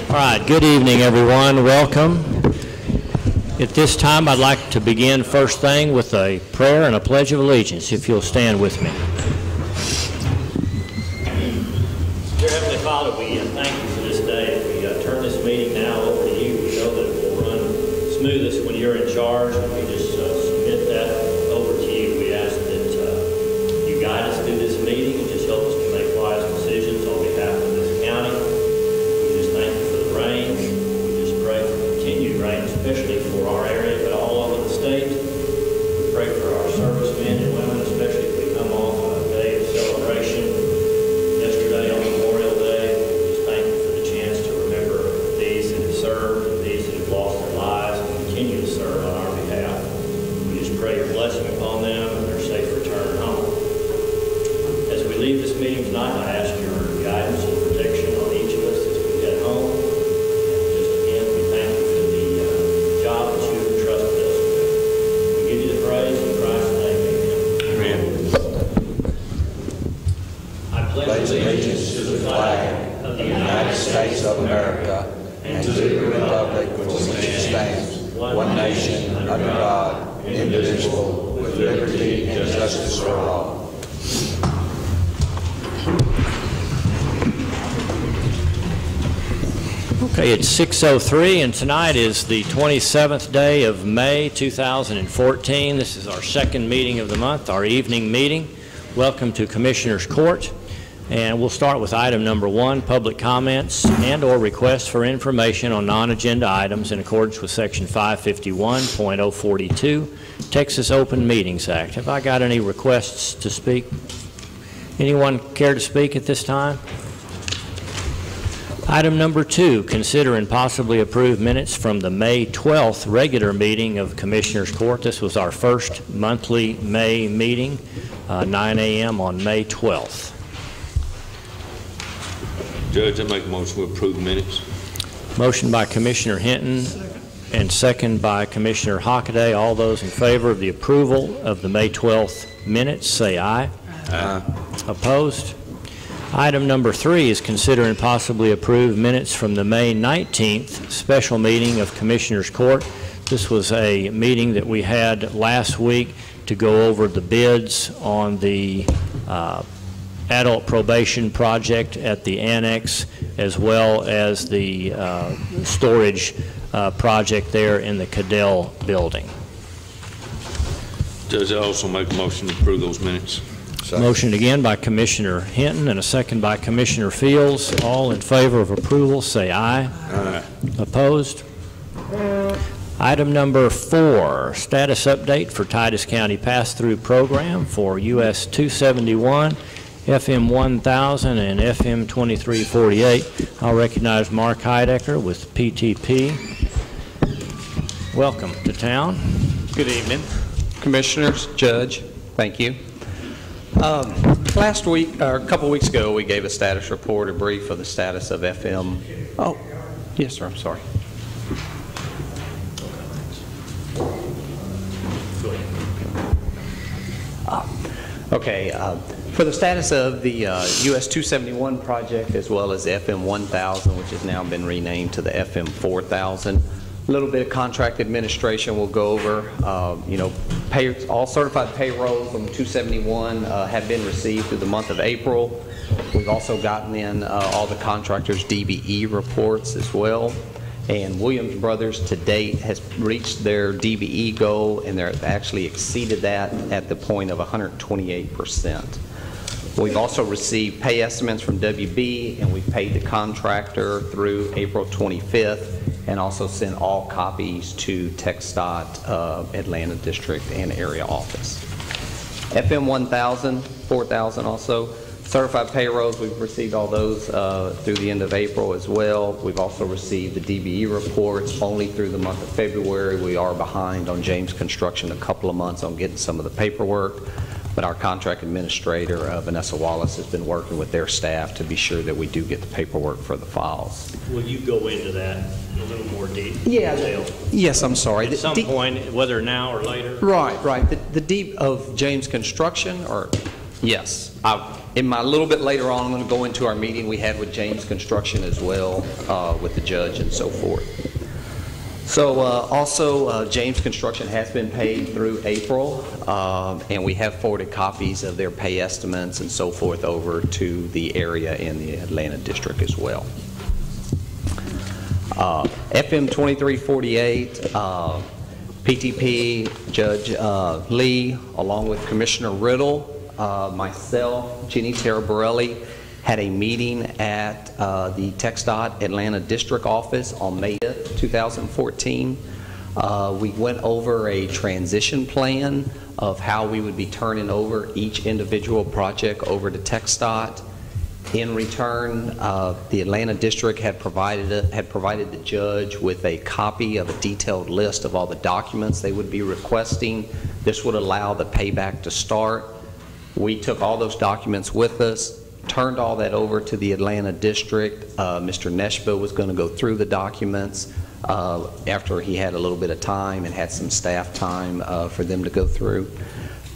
All right, good evening, everyone. Welcome. At this time, I'd like to begin first thing with a prayer and a pledge of allegiance, if you'll stand with me. Dear Heavenly Father, we thank you for this day. We turn this meeting now over to you. We know that it will run smoothest when you're in charge, and we just submit that over to you. We ask that you guide us through this meeting and just help us to make wise decisions on behalf of this county. We just thank you for the rain. We just pray for continued rain, especially for our area, but all over the state. We pray for our servicemen and women, especially if we come off on a day of celebration. Yesterday on Memorial Day, we just thank you for the chance to remember these that have served and these that have lost their lives and continue to serve on our behalf. We just pray your blessing upon them and their safe return home. As we leave this meeting tonight, I ask your guidance and protection on each of us as we head home. And just again, we thank you for the job that you have entrusted us with. We give you the praise in Christ's name. Amen. I pledge allegiance to the flag of the United States of America and to the republic for which it stands, one nation, under God, indivisible, with liberty and justice for all. Okay, it's 6:03, and tonight is the 27th day of May 2014. This is our second meeting of the month, our evening meeting. Welcome to Commissioners Court. And we'll start with item number 1, public comments and or requests for information on non-agenda items in accordance with Section 551.042, Texas Open Meetings Act. Have I got any requests to speak? Anyone care to speak at this time? Item number 2, consider and possibly approve minutes from the May 12th regular meeting of Commissioners Court. This was our first monthly May meeting, 9 a.m. on May 12th. Judge, I make a motion to approve the minutes. Motion by Commissioner Hinton and second by Commissioner Hockaday. All those in favor of the approval of the May 12th minutes, say aye. Aye. Opposed? Item number 3 is consider and possibly approve minutes from the May 19th special meeting of Commissioners Court. This was a meeting that we had last week to go over the bids on the adult probation project at the annex, as well as the storage project there in the Cadell building. Judge, I also make a motion to approve those minutes. Second. Motion again by Commissioner Hinton and a second by Commissioner Fields. All in favor of approval, say aye. Aye. Opposed? Item number 4, status update for Titus County Pass-Through Program for US 271, FM 1000, and FM 2348. I'll recognize Mark Heidecker with PTP. Welcome to town. Good evening, Commissioners, Judge. Thank you. Last week, or a couple weeks ago, we gave a status report, a brief of the status of FM. Oh, yes, sir. I'm sorry. Okay. For the status of the US 271 project, as well as FM 1000, which has now been renamed to the FM 4000. A little bit of contract administration we'll go over. All certified payrolls from 271 have been received through the month of April. We've also gotten in all the contractors' DBE reports as well. And Williams Brothers to date has reached their DBE goal, and they've actually exceeded that at the point of 128%. We've also received pay estimates from WB, and we've paid the contractor through April 25th, and also sent all copies to TxDOT Atlanta District and Area Office. FM 1000, 4000 also. Certified payrolls, we've received all those through the end of April as well. We've also received the DBE reports only through the month of February. We are behind on James Construction a couple of months on getting some of the paperwork, but our contract administrator, Vanessa Wallace, has been working with their staff to be sure that we do get the paperwork for the files. Will you go into that in a little more detail? Yeah. Yes, I'm sorry. At some point, whether now or later? Right. The deep of James Construction, or Yes. In my little bit later on, I'm going to go into our meeting we had with James Construction as well, with the judge and so forth. So also, James Construction has been paid through April, and we have forwarded copies of their pay estimates and so forth over to the area in the Atlanta district as well. FM 2348, PTP, Judge Lee, along with Commissioner Riddle, myself, Jeannie Taraborelli, had a meeting at the TxDOT Atlanta District Office on May 5th, 2014. We went over a transition plan of how we would be turning over each individual project over to TxDOT. In return, the Atlanta District had provided the judge with a copy of a detailed list of all the documents they would be requesting. This would allow the payback to start. We took all those documents with us, turned all that over to the Atlanta District. Mr. Neshba was going to go through the documents after he had a little bit of time and had some staff time for them to go through.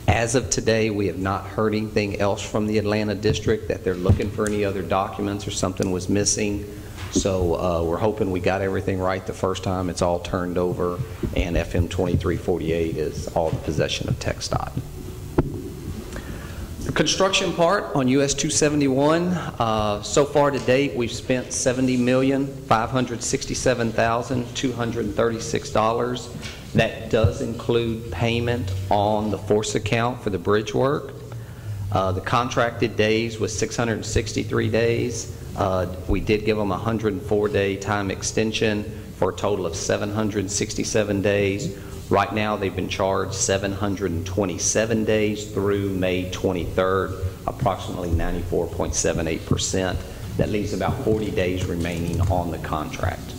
As of today, we have not heard anything else from the Atlanta District that they're looking for any other documents or something was missing. So we're hoping we got everything right the first time. It's all turned over, and FM 2348 is all the possession of TxDOT. The construction part on US 271, so far to date, we've spent $70,567,236. That does include payment on the force account for the bridge work. The contracted days was 663 days. We did give them a 104-day time extension for a total of 767 days. Right now, they've been charged 727 days through May 23rd, approximately 94.78%. That leaves about 40 days remaining on the contract.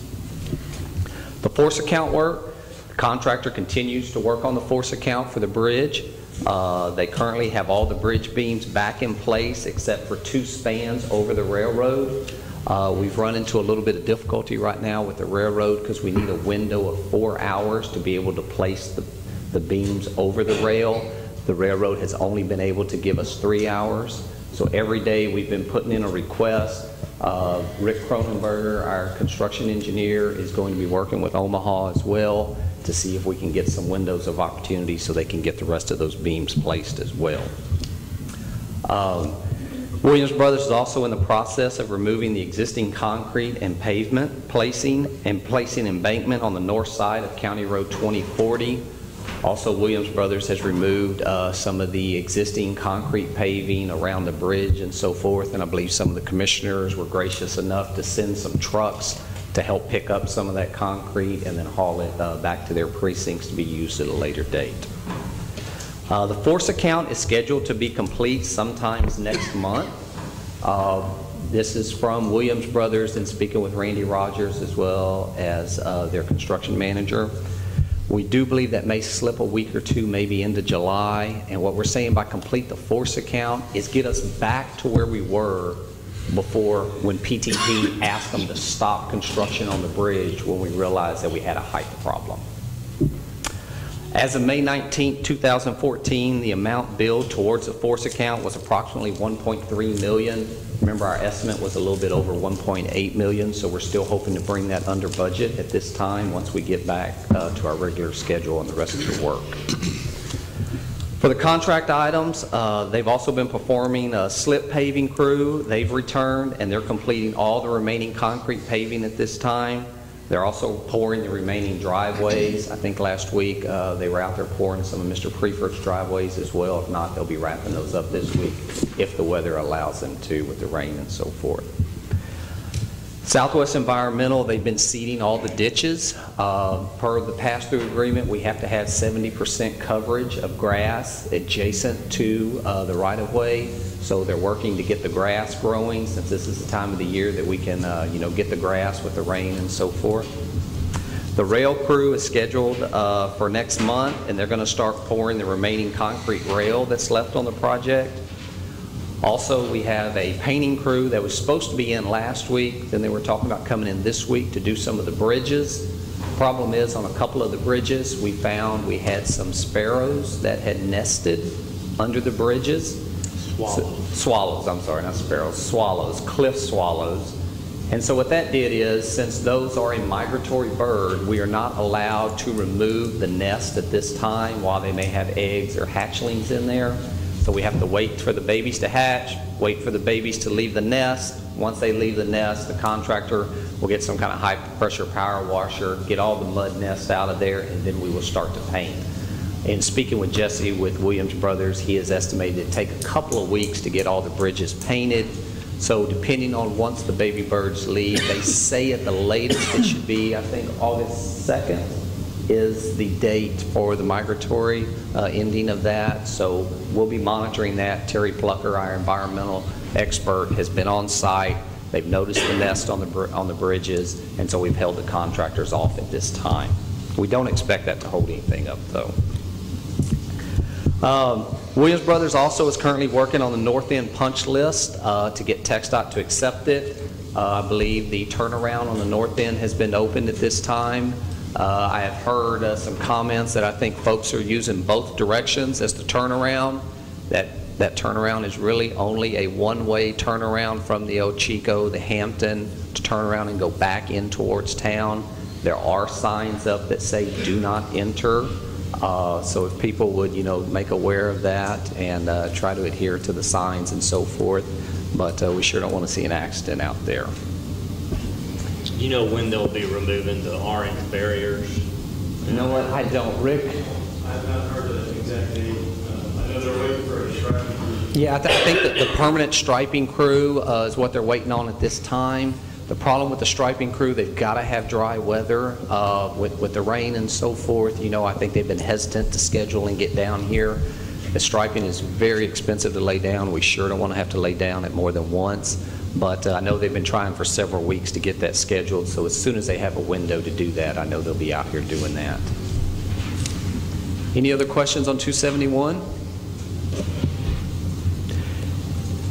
The force account work, the contractor continues to work on the force account for the bridge. They currently have all the bridge beams back in place except for 2 spans over the railroad. We've run into a little bit of difficulty right now with the railroad because we need a window of 4 hours to be able to place the beams over the rail. The railroad has only been able to give us 3 hours. So every day we've been putting in a request. Rick Cronenberger, our construction engineer, is going to be working with Omaha as well to see if we can get some windows of opportunity so they can get the rest of those beams placed as well. Williams Brothers is also in the process of removing the existing concrete and pavement, placing embankment on the north side of County Road 2040. Also, Williams Brothers has removed some of the existing concrete paving around the bridge and so forth, and I believe some of the commissioners were gracious enough to send some trucks to help pick up some of that concrete and then haul it back to their precincts to be used at a later date. The force account is scheduled to be complete sometimes next month. This is from Williams Brothers and speaking with Randy Rogers as well as their construction manager. We do believe that may slip a week or two, maybe into July. And what we're saying by complete the force account is get us back to where we were before when PTP asked them to stop construction on the bridge when we realized that we had a height problem. As of May 19, 2014, the amount billed towards the force account was approximately $1.3 million. Remember, our estimate was a little bit over $1.8 million, so we're still hoping to bring that under budget at this time once we get back to our regular schedule and the rest of the work. For the contract items, they've also been performing a slip paving crew. They've returned and they're completing all the remaining concrete paving at this time. They're also pouring the remaining driveways. I think last week they were out there pouring some of Mr. Prefert's driveways as well. If not, they'll be wrapping those up this week if the weather allows them to with the rain and so forth. Southwest Environmental, they've been seeding all the ditches. Per the pass-through agreement, we have to have 70% coverage of grass adjacent to the right-of-way. So they're working to get the grass growing since this is the time of the year that we can get the grass with the rain and so forth. The rail crew is scheduled for next month, and they're going to start pouring the remaining concrete rail that's left on the project. Also, we have a painting crew that was supposed to be in last week. Then they were talking about coming in this week to do some of the bridges. Problem is, on a couple of the bridges, we found we had some sparrows that had nested under the bridges. Swallows, I'm sorry, not sparrows, swallows, cliff swallows. And so what that did is, since those are a migratory bird, we are not allowed to remove the nest at this time while they may have eggs or hatchlings in there. So we have to wait for the babies to hatch, wait for the babies to leave the nest. Once they leave the nest, the contractor will get some kind of high pressure power washer, get all the mud nests out of there, and then we will start to paint. And speaking with Jesse with Williams Brothers, he has estimated it take a couple of weeks to get all the bridges painted. So depending on once the baby birds leave, they say at the latest it should be, I think, August 2nd is the date for the migratory ending of that. So we'll be monitoring that. Terry Plucker, our environmental expert, has been on site. They've noticed the nest on the bridges, and so we've held the contractors off at this time. We don't expect that to hold anything up, though. Williams Brothers also is currently working on the north end punch list to get TxDOT to accept it. I believe the turnaround on the north end has been opened at this time. I have heard some comments that I think folks are using both directions as the turnaround. That turnaround is really only a one-way turnaround from the Ochico, the Hampton, to turn around and go back in towards town. There are signs up that say do not enter. So if people would, make aware of that and try to adhere to the signs and so forth, but we sure don't want to see an accident out there. You know when they'll be removing the orange barriers? You know what? I don't. Rick? I've not heard the exact date. I know they're waiting for a striping crew. Yeah, I think that the permanent striping crew is what they're waiting on at this time. The problem with the striping crew, they've got to have dry weather with the rain and so forth. I think they've been hesitant to schedule and get down here. The striping is very expensive to lay down. We sure don't want to have to lay down it more than once. But I know they've been trying for several weeks to get that scheduled. So as soon as they have a window to do that, I know they'll be out here doing that. Any other questions on 271?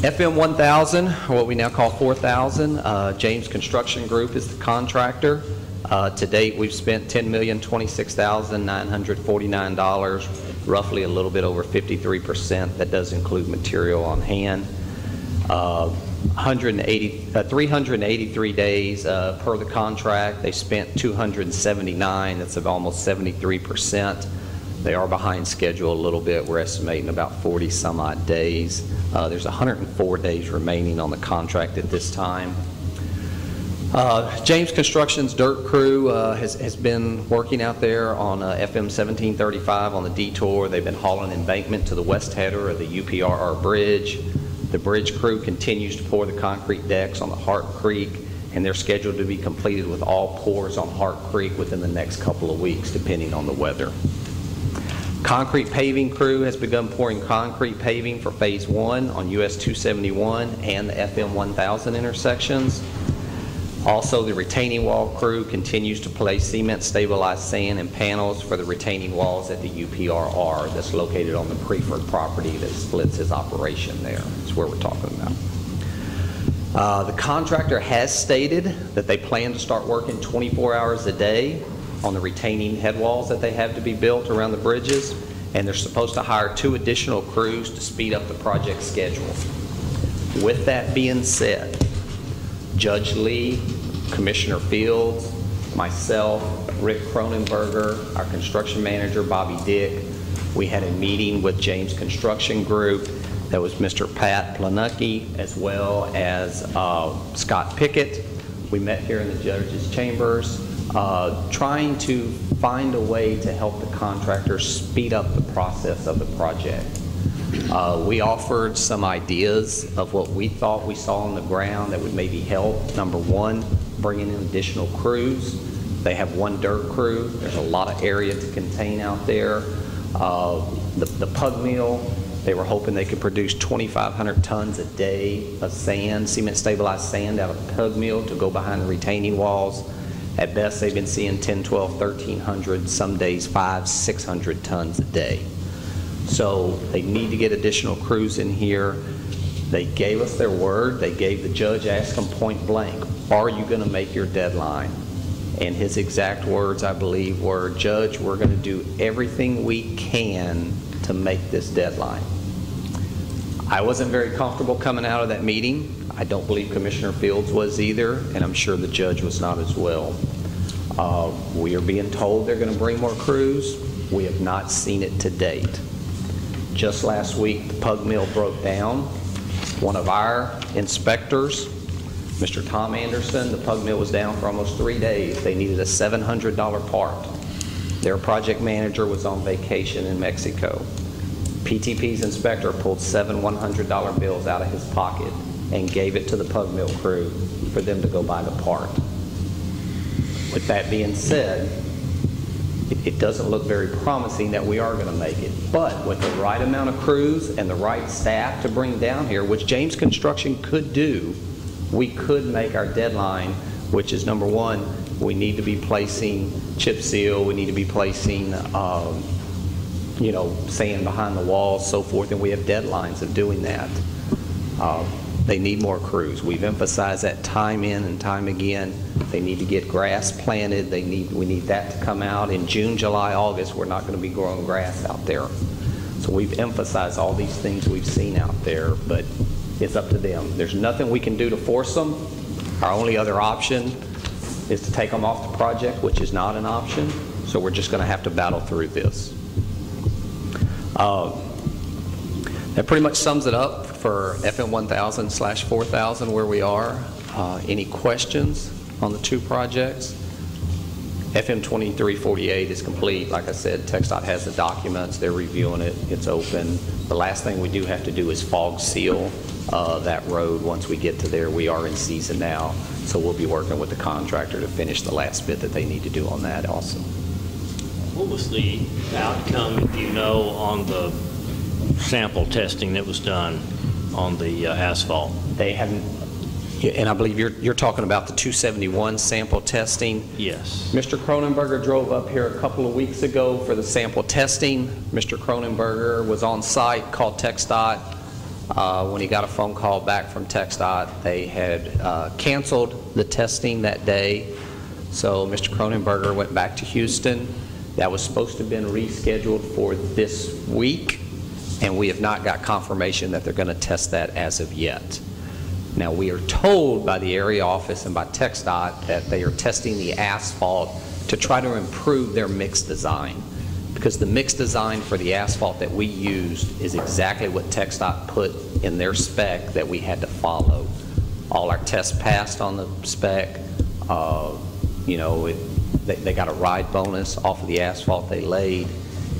FM 1000, or what we now call 4000, James Construction Group is the contractor. To date, we've spent $10,026,949, roughly a little bit over 53%. That does include material on hand. 383 days per the contract. They spent 279. That's of almost 73%. They are behind schedule a little bit. We're estimating about 40 some odd days. There's 104 days remaining on the contract at this time. James Construction's dirt crew has been working out there on FM 1735 on the detour. They've been hauling embankment to the west header of the UPRR bridge. The bridge crew continues to pour the concrete decks on the Hart Creek, and they're scheduled to be completed with all pours on Hart Creek within the next couple of weeks, depending on the weather. Concrete paving crew has begun pouring concrete paving for Phase 1 on US 271 and the FM 1000 intersections. Also, the retaining wall crew continues to place cement stabilized sand and panels for the retaining walls at the UPRR that's located on the Preferred property that splits his operation there. That's where we're talking about. The contractor has stated that they plan to start working 24 hours a day on the retaining head walls that they have to be built around the bridges, and they're supposed to hire 2 additional crews to speed up the project schedule. With that being said, Judge Lee, Commissioner Fields, myself, Rick Cronenberger, our construction manager, Bobby Dick, we had a meeting with James Construction Group. That was Mr. Pat Planucki as well as Scott Pickett. We met here in the judge's chambers, trying to find a way to help the contractors speed up the process of the project. We offered some ideas of what we thought we saw on the ground that would maybe help. Number one, bringing in additional crews. They have 1 dirt crew. There's a lot of area to contain out there. The pug mill, they were hoping they could produce 2,500 tons a day of sand, cement stabilized sand out of the pug mill to go behind the retaining walls. At best, they've been seeing 10, 12, 1,300, some days 500, 600 tons a day. So they need to get additional crews in here. They gave us their word. They gave the judge, asked them point blank, are you going to make your deadline? And his exact words, I believe, were, Judge, we're going to do everything we can to make this deadline. I wasn't very comfortable coming out of that meeting. I don't believe Commissioner Fields was either, and I'm sure the judge was not as well. We are being told they're going to bring more crews. We have not seen it to date. Just last week, the pug mill broke down. One of our inspectors, Mr. Tom Anderson, the pug mill was down for almost 3 days. They needed a $700 part. Their project manager was on vacation in Mexico. PTP's inspector pulled 7 $100 bills out of his pocket and gave it to the pug mill crew for them to go buy the part. With that being said, it doesn't look very promising that we are going to make it. But with the right amount of crews and the right staff to bring down here, which James Construction could do, we could make our deadline, which is number one, we need to be placing chip seal, we need to be placing sand behind the walls, so forth, and we have deadlines of doing that. They need more crews. We've emphasized that time in and time again. They need to get grass planted. We need that to come out in June, July, August. We're not going to be growing grass out there. So we've emphasized all these things we've seen out there, but it's up to them. There's nothing we can do to force them. Our only other option is to take them off the project, which is not an option. So we're just going to have to battle through this. That pretty much sums it up for FM 1000/4000 where we are. Any questions on the two projects? FM 2348 is complete. Like I said, TxDOT has the documents. They're reviewing it. It's open. The last thing we do have to do is fog seal that road once we get to there. We are in season now, so we'll be working with the contractor to finish the last bit that they need to do on that also. What was the outcome, if you know, on the sample testing that was done on the asphalt? They haven't, and I believe you're talking about the 271 sample testing. Yes. Mr. Cronenberger drove up here a couple of weeks ago for the sample testing. Mr. Cronenberger was on site, called TxDOT. When he got a phone call back from TxDOT, they had canceled the testing that day. So Mr. Cronenberger went back to Houston. That was supposed to have been rescheduled for this week, and we have not got confirmation that they're going to test that as of yet. Now, we are told by the area office and by TxDOT that they are testing the asphalt to try to improve their mix design, because the mix design for the asphalt that we used is exactly what TxDOT put in their spec that we had to follow. All our tests passed on the spec. They got a ride bonus off of the asphalt they laid.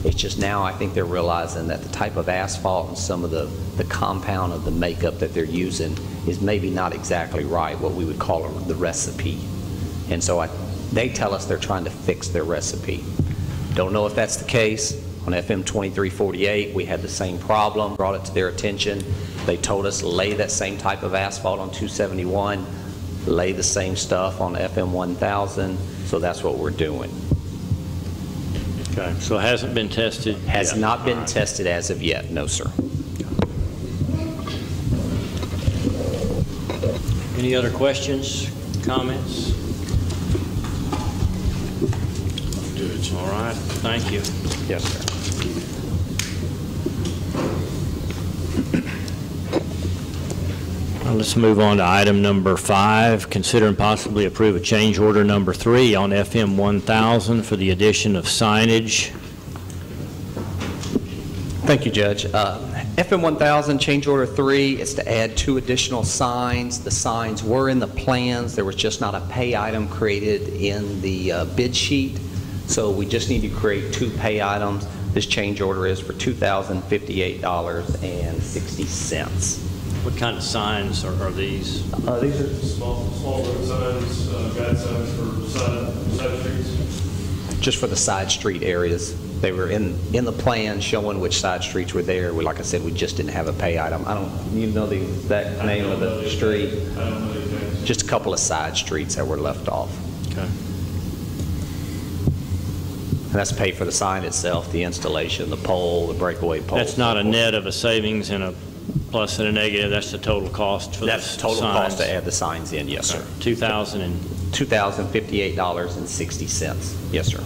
It's just now I think they're realizing that the type of asphalt and some of the compound of the makeup that they're using is maybe not exactly right, what we would call the recipe. And so they tell us they're trying to fix their recipe. Don't know if that's the case. On FM 2348, we had the same problem, brought it to their attention. They told us lay that same type of asphalt on 271, lay the same stuff on FM 1000, so that's what we're doing. Okay, so it hasn't been tested? Has not been tested as of yet, no, sir. Any other questions, comments? All right, thank you. Yes, sir. Let's move on to item number 5. Consider and possibly approve a change order number 3 on FM 1000 for the addition of signage. Thank you, Judge. FM 1000 change order 3 is to add 2 additional signs. The signs were in the plans. There was just not a pay item created in the bid sheet. So we just need to create 2 pay items. This change order is for $2,058.60. What kind of signs are these? These are Small road signs, guide signs for side streets? just for the side street areas. They were in the plan showing which side streets were there. Like I said, we just didn't have a pay item. You know the exact name of the street? I don't know the exact. Just a couple of side streets that were left off. Okay. And that's paid for the sign itself, the installation, the pole, the breakaway pole. That's not a net of a savings and a plus and a negative. That's the total cost for the signs. That's total cost to add the signs in, yes, sir. $2,058.60. Yes, sir.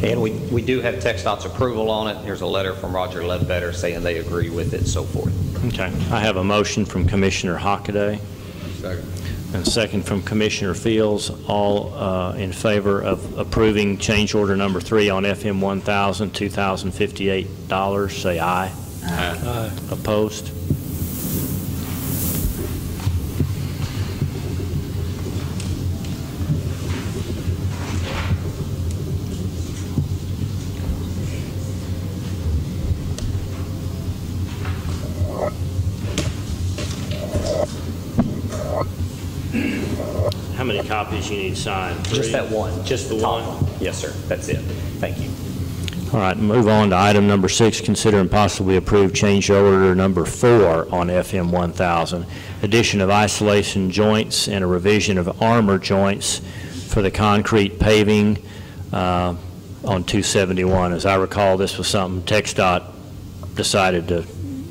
And we do have TxDOT's approval on it. There's a letter from Roger Ledbetter saying they agree with it, so forth. Okay. I have a motion from Commissioner Hockaday. Second. And a second from Commissioner Fields. All in favor of approving change order number 3 on FM 1000, $2,058, say aye. Aye. Opposed? How many copies you need signed? Just 3? that one, just the The top one? one. Yes, sir, that's it. Thank you. All right, move on to item number 6, consider and possibly approve change order number 4 on FM 1000, addition of isolation joints and a revision of armor joints for the concrete paving on 271. As I recall, this was something TxDOT decided to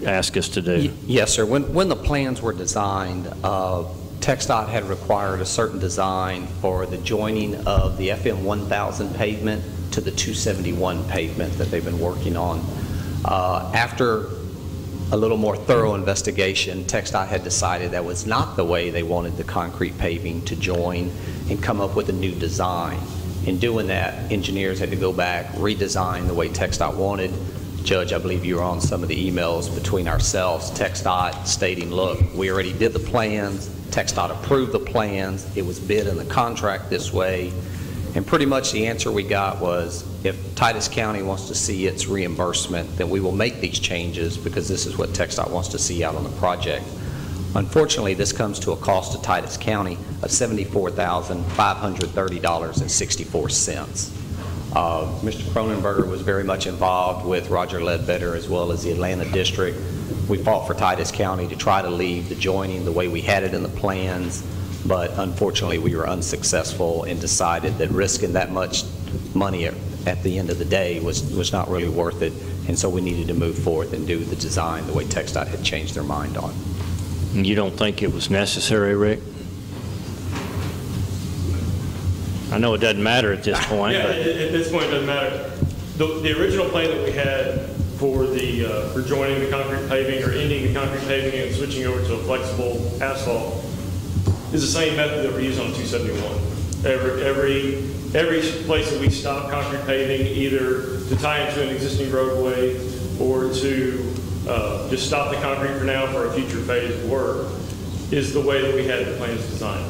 ask us to do. Yes, sir. When the plans were designed, TxDOT had required a certain design for the joining of the FM 1000 pavement to the 271 pavement that they've been working on. After a little more thorough investigation, TxDOT had decided that was not the way they wanted the concrete paving to join and come up with a new design. In doing that, engineers had to go back, redesign the way TxDOT wanted. Judge, I believe you were on some of the emails between ourselves, TxDOT stating, look, we already did the plans, TxDOT approved the plans, it was bid in the contract this way, and pretty much the answer we got was, if Titus County wants to see its reimbursement, then we will make these changes because this is what TxDOT wants to see out on the project. Unfortunately, this comes to a cost to Titus County of $74,530.64. Mr. Cronenberger was very much involved with Roger Ledbetter as well as the Atlanta District. We fought for Titus County to try to leave the joining the way we had it in the plans, but unfortunately we were unsuccessful and decided that risking that much money at the end of the day was not really worth it, and so we needed to move forward and do the design the way TxDOT had changed their mind on. You don't think it was necessary, Rick? I know it doesn't matter at this point. Yeah, but at this point it doesn't matter. The original plan that we had for for joining the concrete paving or ending the concrete paving and switching over to a flexible asphalt is the same method that we use on 271. Every place that we stop concrete paving, either to tie into an existing roadway or to just stop the concrete for now for a future phase of work, is the way that we had the plans designed.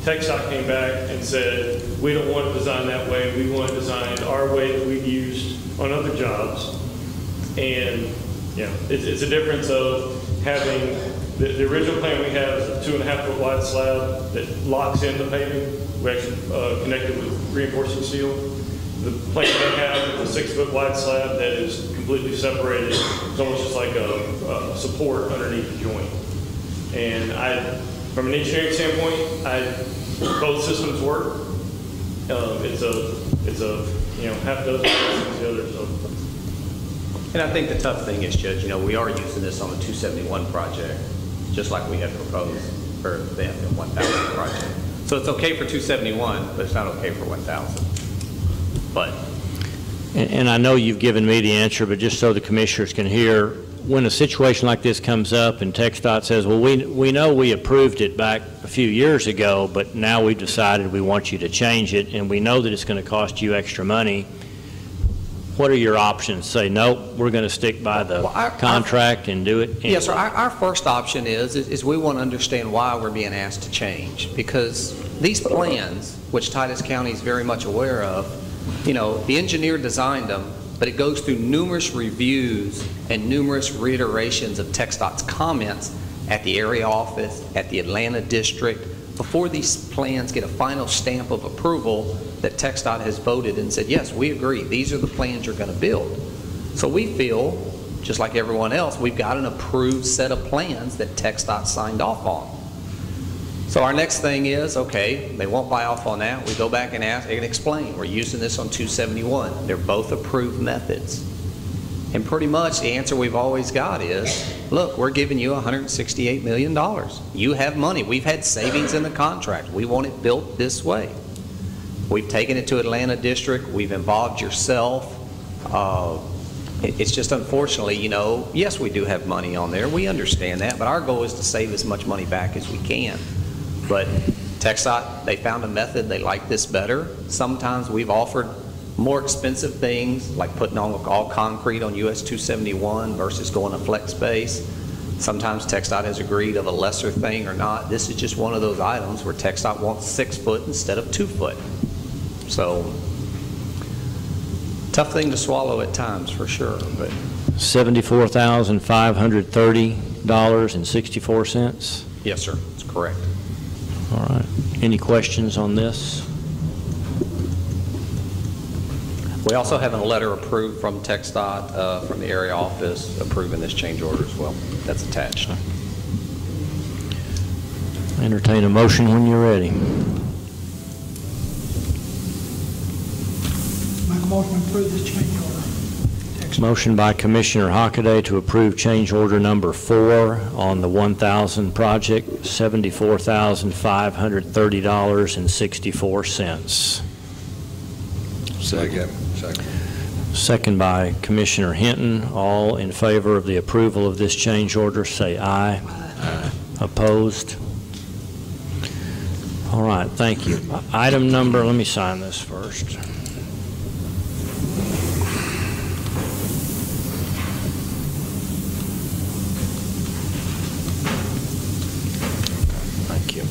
TxDOT came back and said, we don't want to design that way. We want to design our way that we've used on other jobs. And it's a difference of having the original plan we have is a 2.5-foot wide slab that locks in the paving. We actually connected with reinforcing steel. The plan they have is a 6-foot wide slab that is completely separated. It's almost just like a support underneath the joint. And from an engineering standpoint, both systems work. It's a half dozen versus the other. So. And I think the tough thing is, Judge, we are using this on the 271 project, just like we had proposed for the FM 1000 project. So it's okay for 271, but it's not okay for 1000. But. And I know you've given me the answer, but just so the commissioners can hear, when a situation like this comes up and TxDOT says, well, we know we approved it back a few years ago, but now we've decided we want you to change it, and we know that it's going to cost you extra money, what are your options? Say, no, we're going to stick by the contract and do it anyway. Yes, sir. Our first option is we want to understand why we're being asked to change, because these plans, which Titus County is very much aware of, the engineer designed them, but it goes through numerous reviews and numerous reiterations of TxDOT's comments at the area office, at the Atlanta District, before these plans get a final stamp of approval that TxDOT has voted and said, yes, we agree, these are the plans you're going to build. So we feel, just like everyone else, we've got an approved set of plans that TxDOT signed off on. So our next thing is, okay, they won't buy off on that. We go back and ask and explain, we're using this on 271. They're both approved methods. And pretty much the answer we've always got is, look, we're giving you $168 million. You have money. We've had savings in the contract. We want it built this way. We've taken it to Atlanta District. We've involved yourself. It's just unfortunately, you know, yes, we do have money on there. We understand that, but our goal is to save as much money back as we can. But TxDOT, they found a method. They like this better. Sometimes we've offered more expensive things, like putting on all concrete on US 271 versus going to flex base. Sometimes TxDOT has agreed of a lesser thing or not. This is just one of those items where TxDOT wants 6 foot instead of 2 foot. So, tough thing to swallow at times, for sure. But $74,530.64? yes, sir, that's correct. All right. Any questions on this? We also have a letter approved from TxDOT, from the area office, approving this change order as well. That's attached. Entertain a motion when you're ready. Make a motion to approve this change order. Motion by Commissioner Hockaday to approve change order number 4 on the 1,000 project, $74,530.64. Second. Second by Commissioner Hinton. All in favor of the approval of this change order, say aye. Aye. Opposed? All right, thank you. Item number, let me sign this first. Thank you.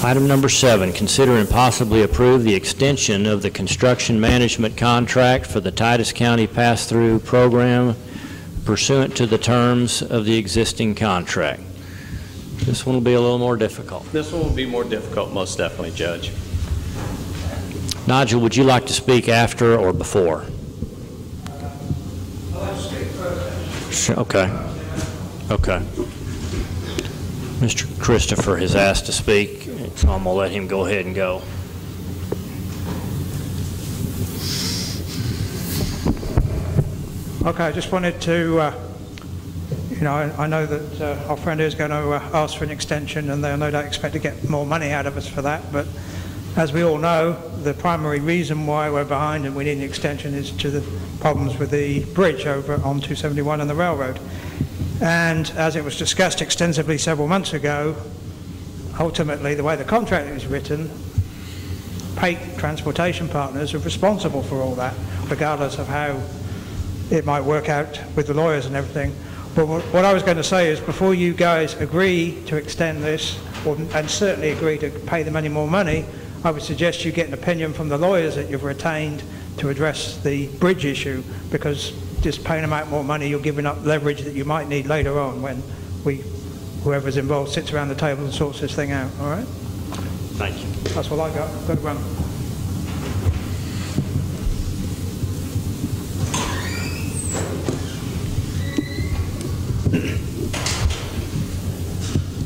Item number 7, consider and possibly approve the extension of the construction management contract for the Titus County Pass-Through Program pursuant to the terms of the existing contract. This one will be a little more difficult. This one will be more difficult, most definitely, Judge. Nigel, would you like to speak after or before? I'd like to speak first. Sure, okay. Okay. Mr. Christopher has asked to speak, so I'm going to let him go ahead and go. Okay, I just wanted to, I know that our friend is going to ask for an extension, and they'll no doubt expect to get more money out of us for that. But as we all know, the primary reason why we're behind and we need an extension is to the problems with the bridge over on 271 and the railroad. And as it was discussed extensively several months ago, ultimately the way the contract is written, Pate Transportation Partners are responsible for all that, regardless of how it might work out with the lawyers and everything. But what I was going to say is, before you guys agree to extend this, and certainly agree to pay them any more money, I would suggest you get an opinion from the lawyers that you've retained to address the bridge issue, because just paying them out more money, you're giving up leverage that you might need later on when whoever's involved sits around the table and sorts this thing out, all right? Thank you. That's all I got. Good run.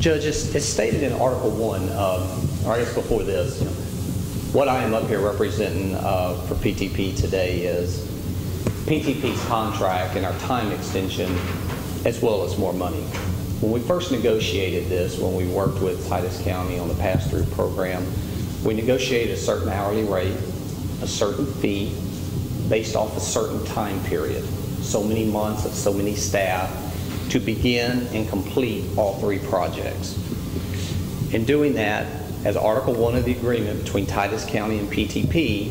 Judge, it's stated in Article 1, or I guess before this, what I am up here representing for PTP today is PTP's contract and our time extension, as well as more money. When we first negotiated this, when we worked with Titus County on the pass-through program, we negotiated a certain hourly rate, a certain fee, based off a certain time period, so many months of so many staff, to begin and complete all 3 projects. In doing that, as Article 1 of the agreement between Titus County and PTP,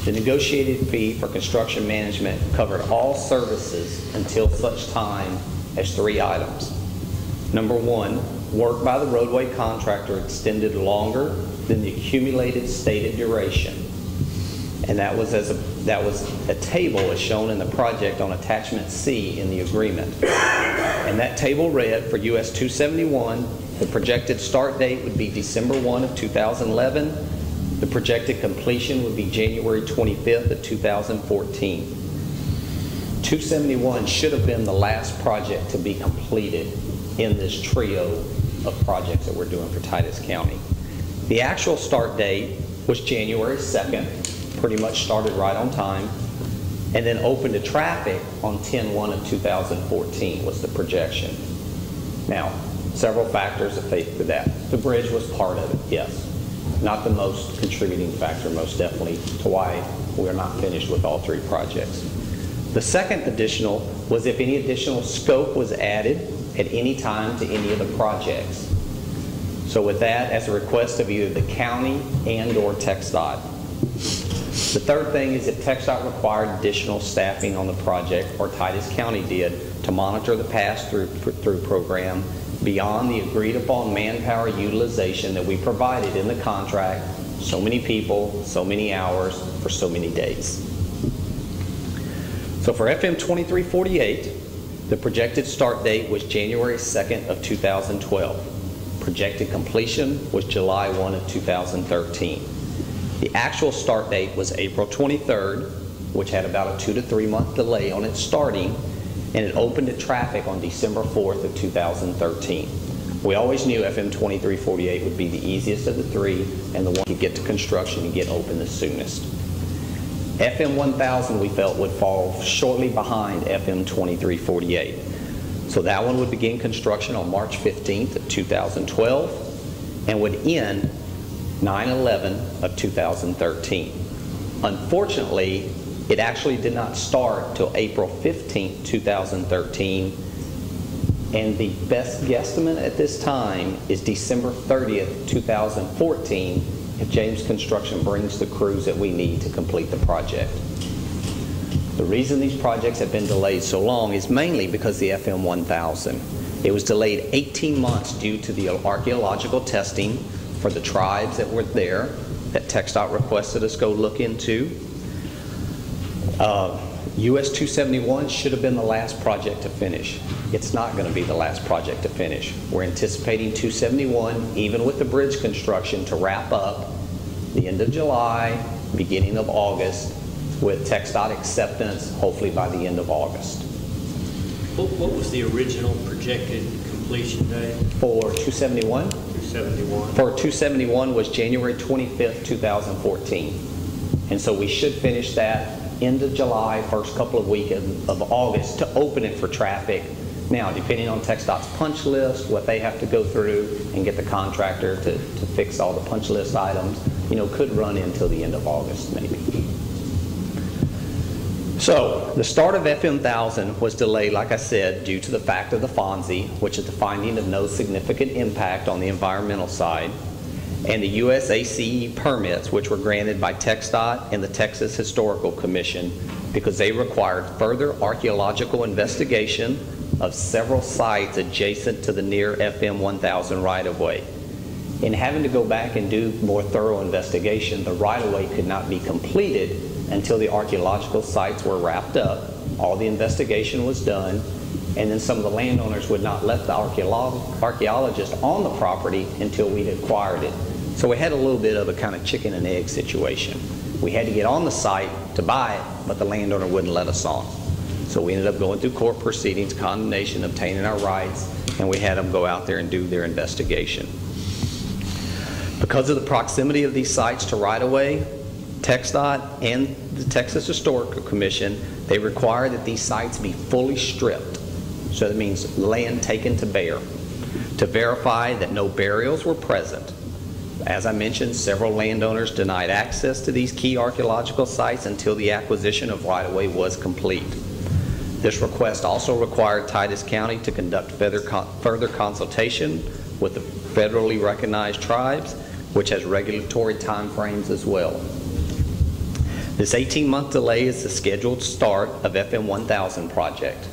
the negotiated fee for construction management covered all services until such time as 3 items. Number 1, work by the roadway contractor extended longer than the accumulated stated duration. And that was a table as shown in the project on attachment C in the agreement. And that table read, for US 271, the projected start date would be December 1 of 2011. The projected completion would be January 25th of 2014. 271 should have been the last project to be completed in this trio of projects that we're doing for Titus County. The actual start date was January 2nd, pretty much started right on time, and then opened to traffic on 10/1 of 2014 was the projection. Now, several factors affected that. The bridge was part of it, yes. Not the most contributing factor, most definitely, to why we're not finished with all 3 projects. The second additional was if any additional scope was added at any time to any of the projects. So with that, as a request of either the county and or TxDOT. The third thing is if TxDOT required additional staffing on the project, or Titus County did, to monitor the pass-through program beyond the agreed-upon manpower utilization that we provided in the contract, so many people, so many hours, for so many days. So for FM 2348, the projected start date was January 2nd of 2012. Projected completion was July 1 of 2013. The actual start date was April 23rd, which had about a 2 to 3 month delay on its starting, and it opened to traffic on December 4th of 2013. We always knew FM 2348 would be the easiest of the three and the one could get to construction and get open the soonest. FM 1000 we felt would fall shortly behind FM 2348. So that one would begin construction on March 15th of 2012 and would end 9/11 of 2013. Unfortunately, it actually did not start till April 15th, 2013, and the best guesstimate at this time is December 30th, 2014, if James Construction brings the crews that we need to complete the project. The reason these projects have been delayed so long is mainly because the FM 1000. It was delayed 18 months due to the archaeological testing for the tribes that were there that TxDOT requested us go look into. US 271 should have been the last project to finish. It's not going to be the last project to finish. We're anticipating 271, even with the bridge construction, to wrap up the end of July, beginning of August, with TxDOT acceptance hopefully by the end of August. What was the original projected completion date? For 271? 271. For 271 was January 25th, 2014. And so we should finish that end of July, first couple of weeks of August to open it for traffic. Now, depending on TxDOT's punch list, what they have to go through and get the contractor to fix all the punch list items, you know, could run until the end of August maybe. So the start of FM 1000 was delayed, like I said, due to the fact of the FONSI, which is the finding of no significant impact on the environmental side, and the US ACE permits, which were granted by TxDOT and the Texas Historical Commission because they required further archaeological investigation of several sites adjacent to the near FM 1000 right-of-way. In having to go back and do more thorough investigation, the right-of-way could not be completed until the archaeological sites were wrapped up, all the investigation was done, and then some of the landowners would not let the archaeologists on the property until we'd acquired it. So we had a little bit of a kind of chicken and egg situation. We had to get on the site to buy it, but the landowner wouldn't let us on. So we ended up going through court proceedings, condemnation, obtaining our rights, and we had them go out there and do their investigation. Because of the proximity of these sites to right-of-way, TxDOT and the Texas Historical Commission, they require that these sites be fully stripped. So that means land taken to bare, to verify that no burials were present. As I mentioned, several landowners denied access to these key archaeological sites until the acquisition of right-of-way was complete. This request also required Titus County to conduct further consultation with the federally recognized tribes, which has regulatory timeframes as well. This 18-month delay is the scheduled start of FM 1000 project,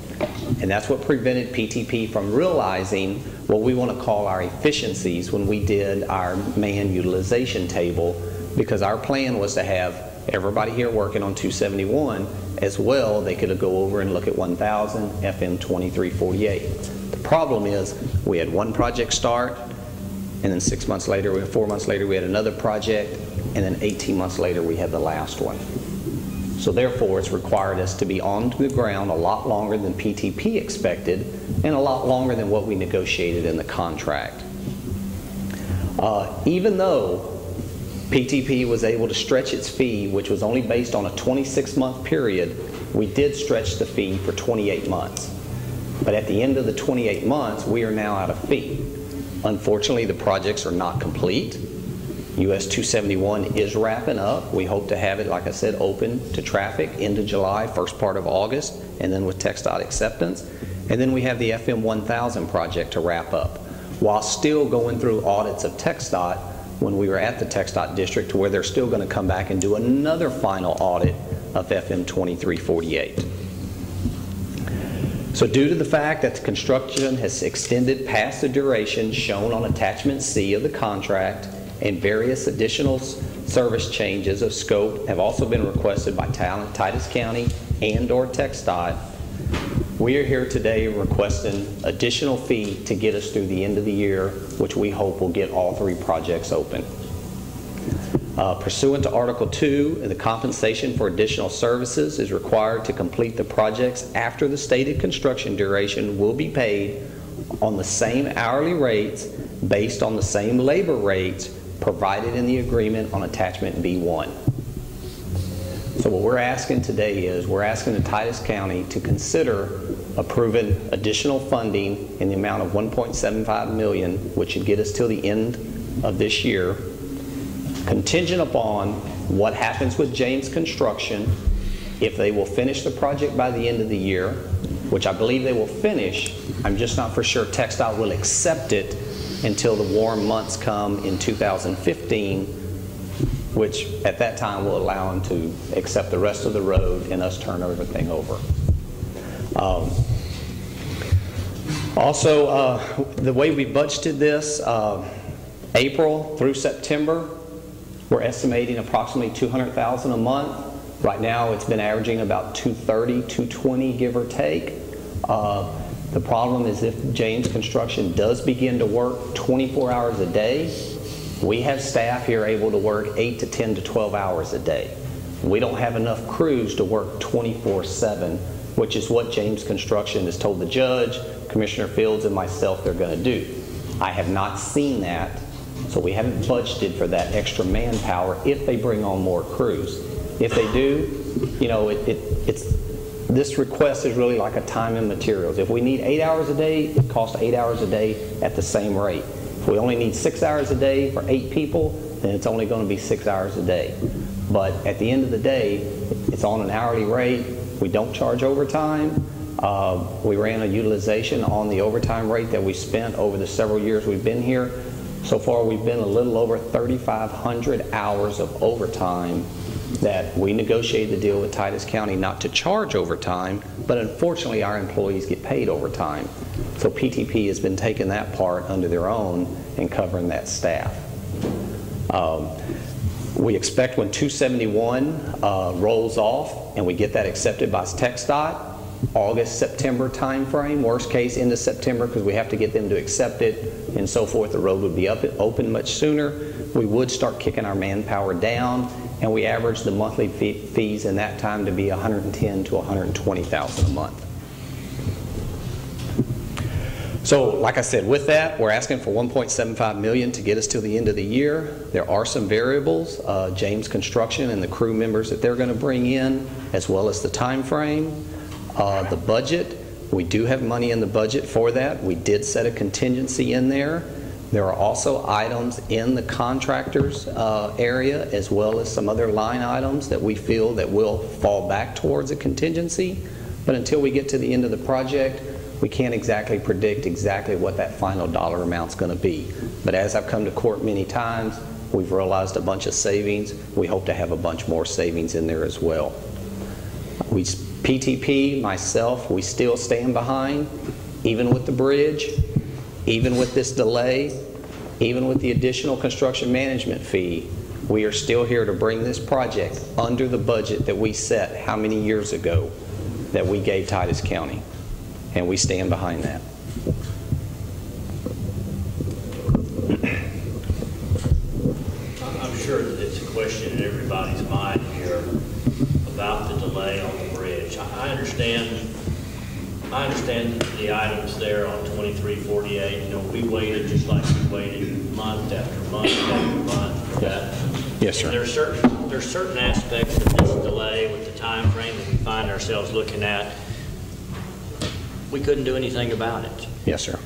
and that's what prevented PTP from realizing what we want to call our efficiencies when we did our man utilization table, because our plan was to have everybody here working on 271 as well. They could go over and look at 1000, FM 2348. The problem is we had one project start, and then 6 months later, 4 months later, we had another project, and then 18 months later, we had the last one. So therefore, it's required us to be on the ground a lot longer than PTP expected, and a lot longer than what we negotiated in the contract. Even though PTP was able to stretch its fee, which was only based on a 26-month period, we did stretch the fee for 28 months. But at the end of the 28 months, we are now out of fee. Unfortunately, the projects are not complete. US 271 is wrapping up. We hope to have it, like I said, open to traffic end of July, first part of August, and then with TxDOT acceptance. And then we have the FM 1000 project to wrap up, while still going through audits of TxDOT when we were at the TxDOT district, to where they're still going to come back and do another final audit of FM 2348. So due to the fact that the construction has extended past the duration shown on Attachment C of the contract, and various additional service changes of scope have also been requested by Titus County and/or TxDOT, we are here today requesting additional fee to get us through the end of the year, which we hope will get all 3 projects open. Pursuant to Article 2, the compensation for additional services is required to complete the projects after the stated construction duration will be paid on the same hourly rates based on the same labor rates provided in the agreement on Attachment B1. So what we're asking today is, we're asking the Titus County to consider approving additional funding in the amount of $1.75 million, which should get us till the end of this year, contingent upon what happens with James Construction. If they will finish the project by the end of the year, which I believe they will finish, I'm just not for sure TxDOT will accept it until the warm months come in 2015, which at that time will allow them to accept the rest of the road and us turn everything over. Also, the way we budgeted this, April through September, we're estimating approximately $200,000 a month. Right now, it's been averaging about $230,000, $220,000, give or take. The problem is, if James Construction does begin to work 24 hours a day, we have staff here able to work 8 to 10 to 12 hours a day. We don't have enough crews to work 24/7, which is what James Construction has told the judge, Commissioner Fields, and myself they're going to do. I have not seen that, so we haven't budgeted for that extra manpower if they bring on more crews. If they do, you know, this request is really like a time and materials. If we need 8 hours a day, it costs 8 hours a day at the same rate. If we only need 6 hours a day for 8 people, then it's only going to be 6 hours a day. But at the end of the day, it's on an hourly rate. We don't charge overtime. We ran a utilization on the overtime rate that we spent over the several years we've been here. So far, we've been a little over 3,500 hours of overtime that we negotiated the deal with Titus County not to charge overtime, but unfortunately our employees get paid overtime. So PTP has been taking that part under their own and covering that staff. We expect when 271 rolls off and we get that accepted by TxDOT, August, September timeframe, worst case into September, because we have to get them to accept it and so forth. The road would be open much sooner. We would start kicking our manpower down, and we average the monthly fees in that time to be $110,000 to $120,000 a month. So, like I said, with that, we're asking for $1.75 million to get us till the end of the year. There are some variables, James Construction and the crew members that they're going to bring in, as well as the time frame. The budget, we do have money in the budget for that. We did set a contingency in there. There are also items in the contractors area, as well as some other line items that we feel that will fall back towards a contingency. But until we get to the end of the project, we can't exactly predict exactly what that final dollar amount's going to be. But as I've come to court many times, we've realized a bunch of savings. We hope to have a bunch more savings in there as well. PTP, myself, we still stand behind, even with the bridge, even with this delay, even with the additional construction management fee. We are still here to bring this project under the budget that we set how many years ago that we gave Titus County, and we stand behind that. I'm sure that it's a question in everybody's mind here about the delay on the bridge. I understand the items there on 2348. You know, we waited just like we waited month after month after month for that. Yes, sir. And there's certain aspects of this delay with the time frame that we find ourselves looking at. We couldn't do anything about it. Yes, sir.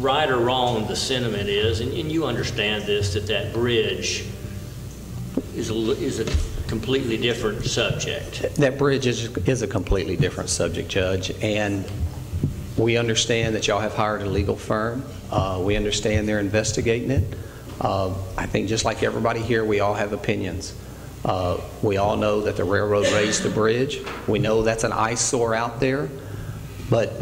right or wrong the sentiment is, and you understand this, that bridge is a completely different subject. That bridge is a completely different subject, Judge, and we understand that y'all have hired a legal firm. We understand they're investigating it. I think just like everybody here, we all have opinions. We all know that the railroad raised the bridge. We know that's an eyesore out there, but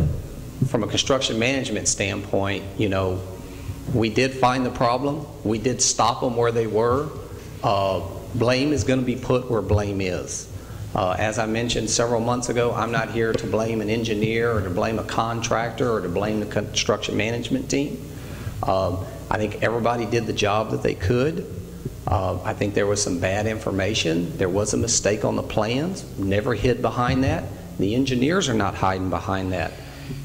from a construction management standpoint, you know, we did find the problem. We did stop them where they were. Blame is going to be put where blame is. As I mentioned several months ago, I'm not here to blame an engineer or to blame a contractor or to blame the construction management team. I think everybody did the job that they could. I think there was some bad information. There was a mistake on the plans. Never hid behind that. The engineers are not hiding behind that.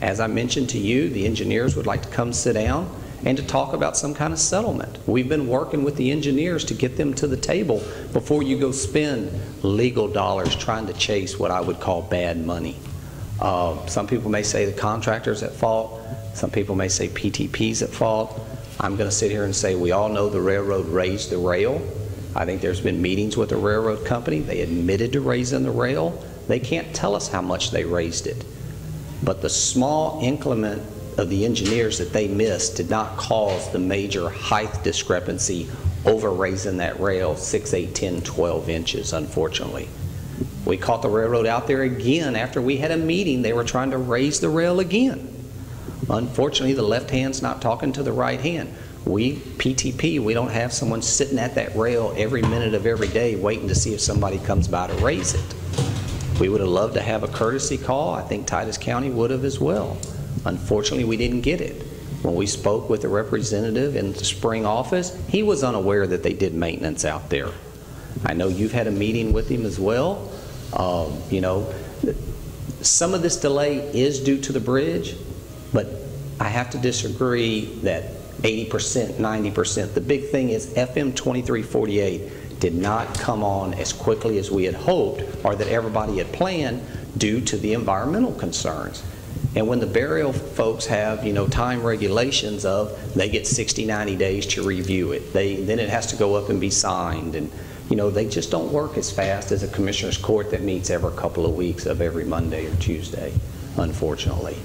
As I mentioned to you, the engineers would like to come sit down and to talk about some kind of settlement. We've been working with the engineers to get them to the table before you go spend legal dollars trying to chase what I would call bad money. Some people may say the contractor's at fault. Some people may say PTP's at fault. I'm going to sit here and say we all know the railroad raised the rail. I think there's been meetings with the railroad company. They admitted to raising the rail. They can't tell us how much they raised it. But the small increment of the engineers that they missed did not cause the major height discrepancy over raising that rail 6, 8, 10, 12 inches, unfortunately. We caught the railroad out there again after we had a meeting. They were trying to raise the rail again. Unfortunately, the left hand's not talking to the right hand. We, PTP, we don't have someone sitting at that rail every minute of every day waiting to see if somebody comes by to raise it. We would have loved to have a courtesy call. I think Titus County would have as well. Unfortunately, we didn't get it. When we spoke with the representative in the spring office, he was unaware that they did maintenance out there. I know you've had a meeting with him as well. You know, some of this delay is due to the bridge, but I have to disagree that 80%, 90%. The big thing is FM 2348 did not come on as quickly as we had hoped or that everybody had planned due to the environmental concerns. And when the burial folks have, you know, time regulations of they get 60, 90 days to review it. Then it has to go up and be signed. And, you know, they just don't work as fast as a commissioner's court that meets every couple of weeks of every Monday or Tuesday, unfortunately.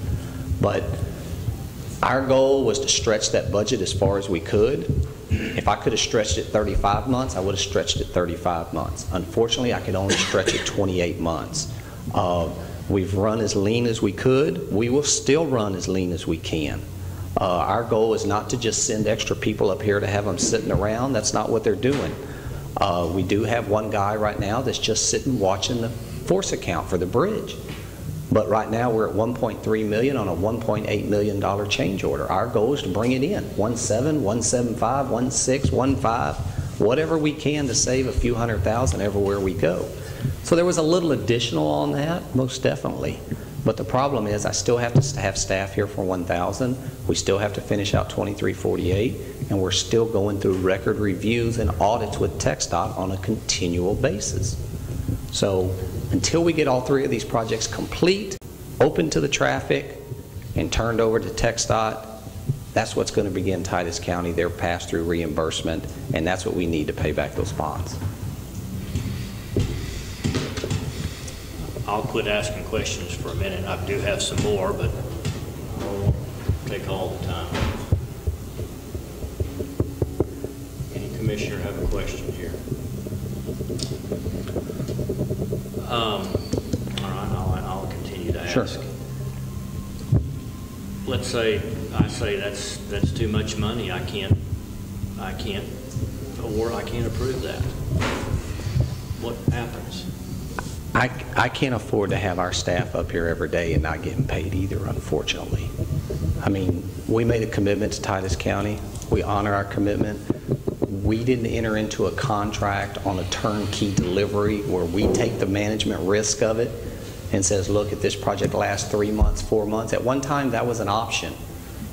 But our goal was to stretch that budget as far as we could. If I could have stretched it 35 months, I would have stretched it 35 months. Unfortunately, I could only stretch it 28 months. We've run as lean as we could. We will still run as lean as we can. Our goal is not to just send extra people up here to have them sitting around. That's not what they're doing. We do have one guy right now that's just sitting watching the force account for the bridge. But right now we're at $1.3 million on a $1.8 million change order. Our goal is to bring it in, 1.7, 1.75, 1.6, 1.5, whatever we can to save a few $100,000 everywhere we go. So there was a little additional on that, most definitely. But the problem is I still have to have staff here for 1,000. We still have to finish out 2348, and we're still going through record reviews and audits with TxDOT on a continual basis. So until we get all three of these projects complete, open to the traffic, and turned over to TxDOT, that's what's going to begin Titus County, their pass-through reimbursement, and that's what we need to pay back those bonds. I'll quit asking questions for a minute. I do have some more, but I won't take all the time. Any commissioner have a question here? All right, I'll continue to ask. Sure. Let's say I say that's too much money. I can't approve that. What happens? I can't afford to have our staff up here every day and not getting paid either, unfortunately. I mean, we made a commitment to Titus County. We honor our commitment. We didn't enter into a contract on a turnkey delivery where we take the management risk of it and says, look, if this project lasts 3 months, 4 months. At one time, that was an option.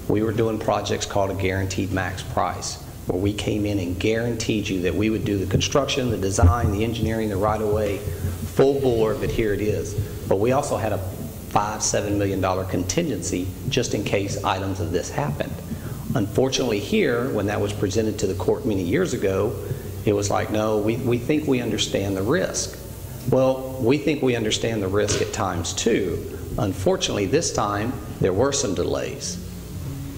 We were doing projects called a guaranteed max price, where we came in and guaranteed you that we would do the construction, the design, the engineering, the right-of-way, full board, but here it is. But we also had a $5–7 million contingency just in case items of this happened. Unfortunately here, when that was presented to the court many years ago, it was like, no, we think we understand the risk. Well, we think we understand the risk at times too. Unfortunately, this time, there were some delays.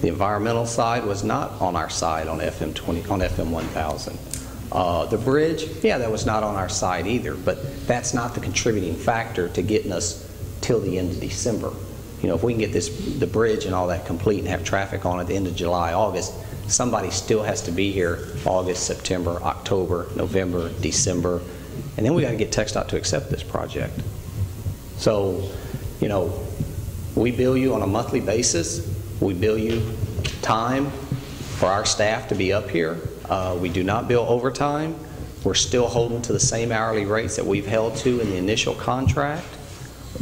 The environmental side was not on our side on FM 1000. The bridge, yeah, that was not on our side either, but that's not the contributing factor to getting us till the end of December. You know, if we can get the bridge and all that complete and have traffic on at the end of July, August, somebody still has to be here August, September, October, November, December, and then we got to get TxDOT to accept this project. So, you know, we bill you on a monthly basis. We bill you time for our staff to be up here. We do not bill overtime. We're still holding to the same hourly rates that we've held to in the initial contract.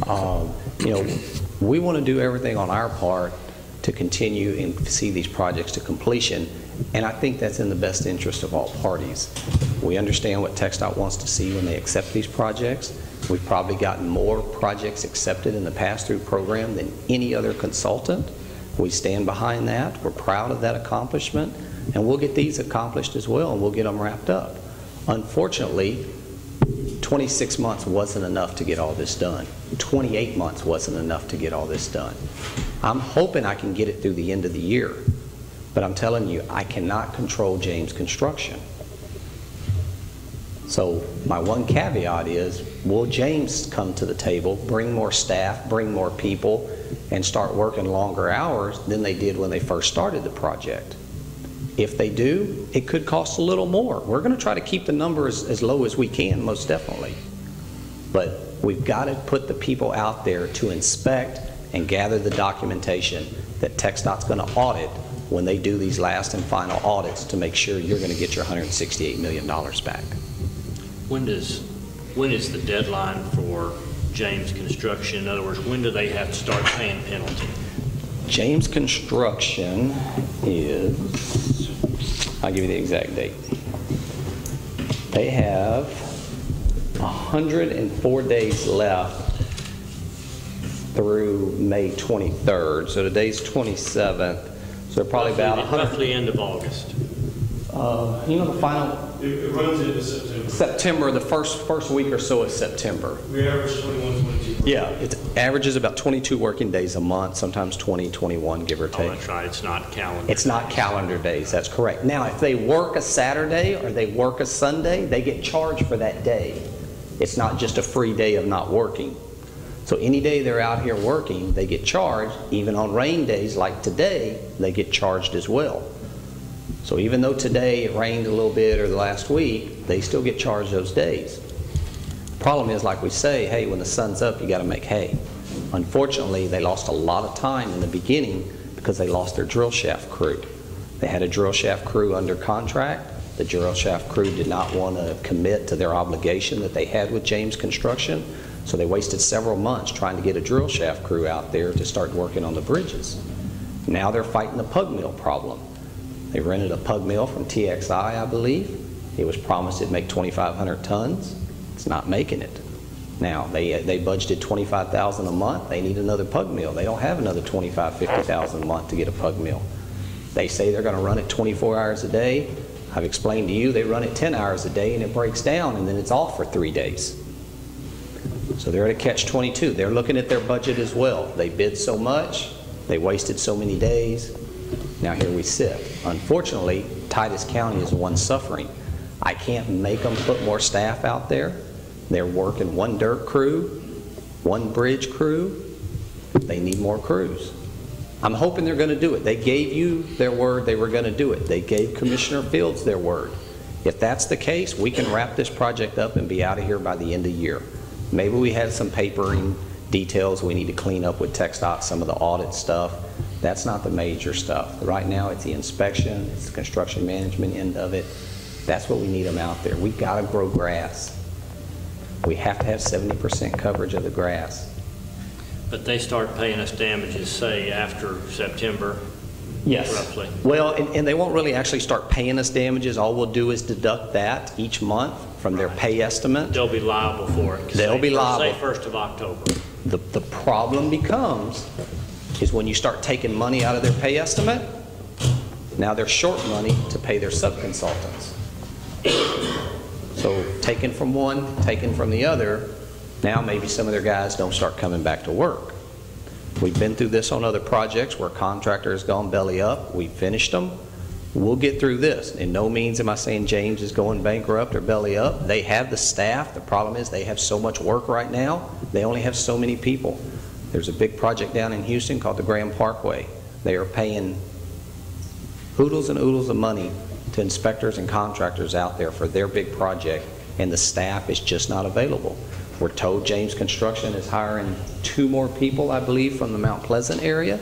You know, we want to do everything on our part to continue and see these projects to completion, and I think that's in the best interest of all parties. We understand what TxDOT wants to see when they accept these projects. We've probably gotten more projects accepted in the pass-through program than any other consultant. We stand behind that. We're proud of that accomplishment, and we'll get these accomplished as well, and we'll get them wrapped up. Unfortunately, 26 months wasn't enough to get all this done. 28 months wasn't enough to get all this done. I'm hoping I can get it through the end of the year, but I'm telling you, I cannot control James Construction. So my one caveat is, will James come to the table, bring more staff, bring more people, and start working longer hours than they did when they first started the project? If they do, it could cost a little more. We're going to try to keep the numbers as low as we can, most definitely. But we've got to put the people out there to inspect and gather the documentation that TxDOT's going to audit when they do these last and final audits to make sure you're going to get your $168 million back. When is the deadline for James Construction? In other words, when do they have to start paying penalty? James Construction is, I'll give you the exact date. They have 104 days left through May 23rd. So today's 27th. So probably about roughly end of August. You know, the final. It runs into September. September, the first week or so of September. We average 21, 22. Yeah, it averages about 22 working days a month, sometimes 20, 21, give or take. Oh, that's right. It's not calendar. It's not calendar days. That's correct. Now, if they work a Saturday or they work a Sunday, they get charged for that day. It's not just a free day of not working. So any day they're out here working, they get charged. Even on rain days like today, they get charged as well. So even though today it rained a little bit or the last week, they still get charged those days. The problem is, like we say, hey, when the sun's up, you got to make hay. Unfortunately, they lost a lot of time in the beginning because they lost their drill shaft crew. They had a drill shaft crew under contract. The drill shaft crew did not want to commit to their obligation that they had with James Construction, so they wasted several months trying to get a drill shaft crew out there to start working on the bridges. Now they're fighting the pug mill problem. They rented a pug mill from TXI, I believe. It was promised it'd make 2,500 tons. It's not making it. Now, they budgeted $25,000 a month. They need another pug mill. They don't have another $25,000, $50,000 a month to get a pug mill. They say they're going to run it 24 hours a day. I've explained to you they run it 10 hours a day and it breaks down and then it's off for 3 days. So they're at a catch-22. They're looking at their budget as well. They bid so much. They wasted so many days. Now here we sit. Unfortunately, Titus County is the one suffering. I can't make them put more staff out there. They're working one dirt crew, one bridge crew. They need more crews. I'm hoping they're going to do it. They gave you their word they were going to do it. They gave Commissioner Fields their word. If that's the case, we can wrap this project up and be out of here by the end of the year. Maybe we had some papering details we need to clean up with TxDOT, some of the audit stuff. That's not the major stuff. Right now it's the inspection, it's the construction management end of it. That's what we need them out there. We've got to grow grass. We have to have 70% coverage of the grass. But they start paying us damages, say, after September? Yes. Roughly. Well, and they won't really actually start paying us damages. All we'll do is deduct that each month from their pay estimate. They'll be liable for it. They'll be liable. Say 1st of October. The problem becomes is when you start taking money out of their pay estimate, Now they're short money to pay their subconsultants. So taken from one, taken from the other, now maybe some of their guys don't start coming back to work. We've been through this on other projects where contractor has gone belly up. We finished them. We'll get through this. In no means am I saying James is going bankrupt or belly up. They have the staff. The problem is they have so much work right now, they only have so many people. There's a big project down in Houston called the Grand Parkway. They are paying oodles and oodles of money to inspectors and contractors out there for their big project, and the staff is just not available. We're told James Construction is hiring 2 more people, I believe, from the Mount Pleasant area.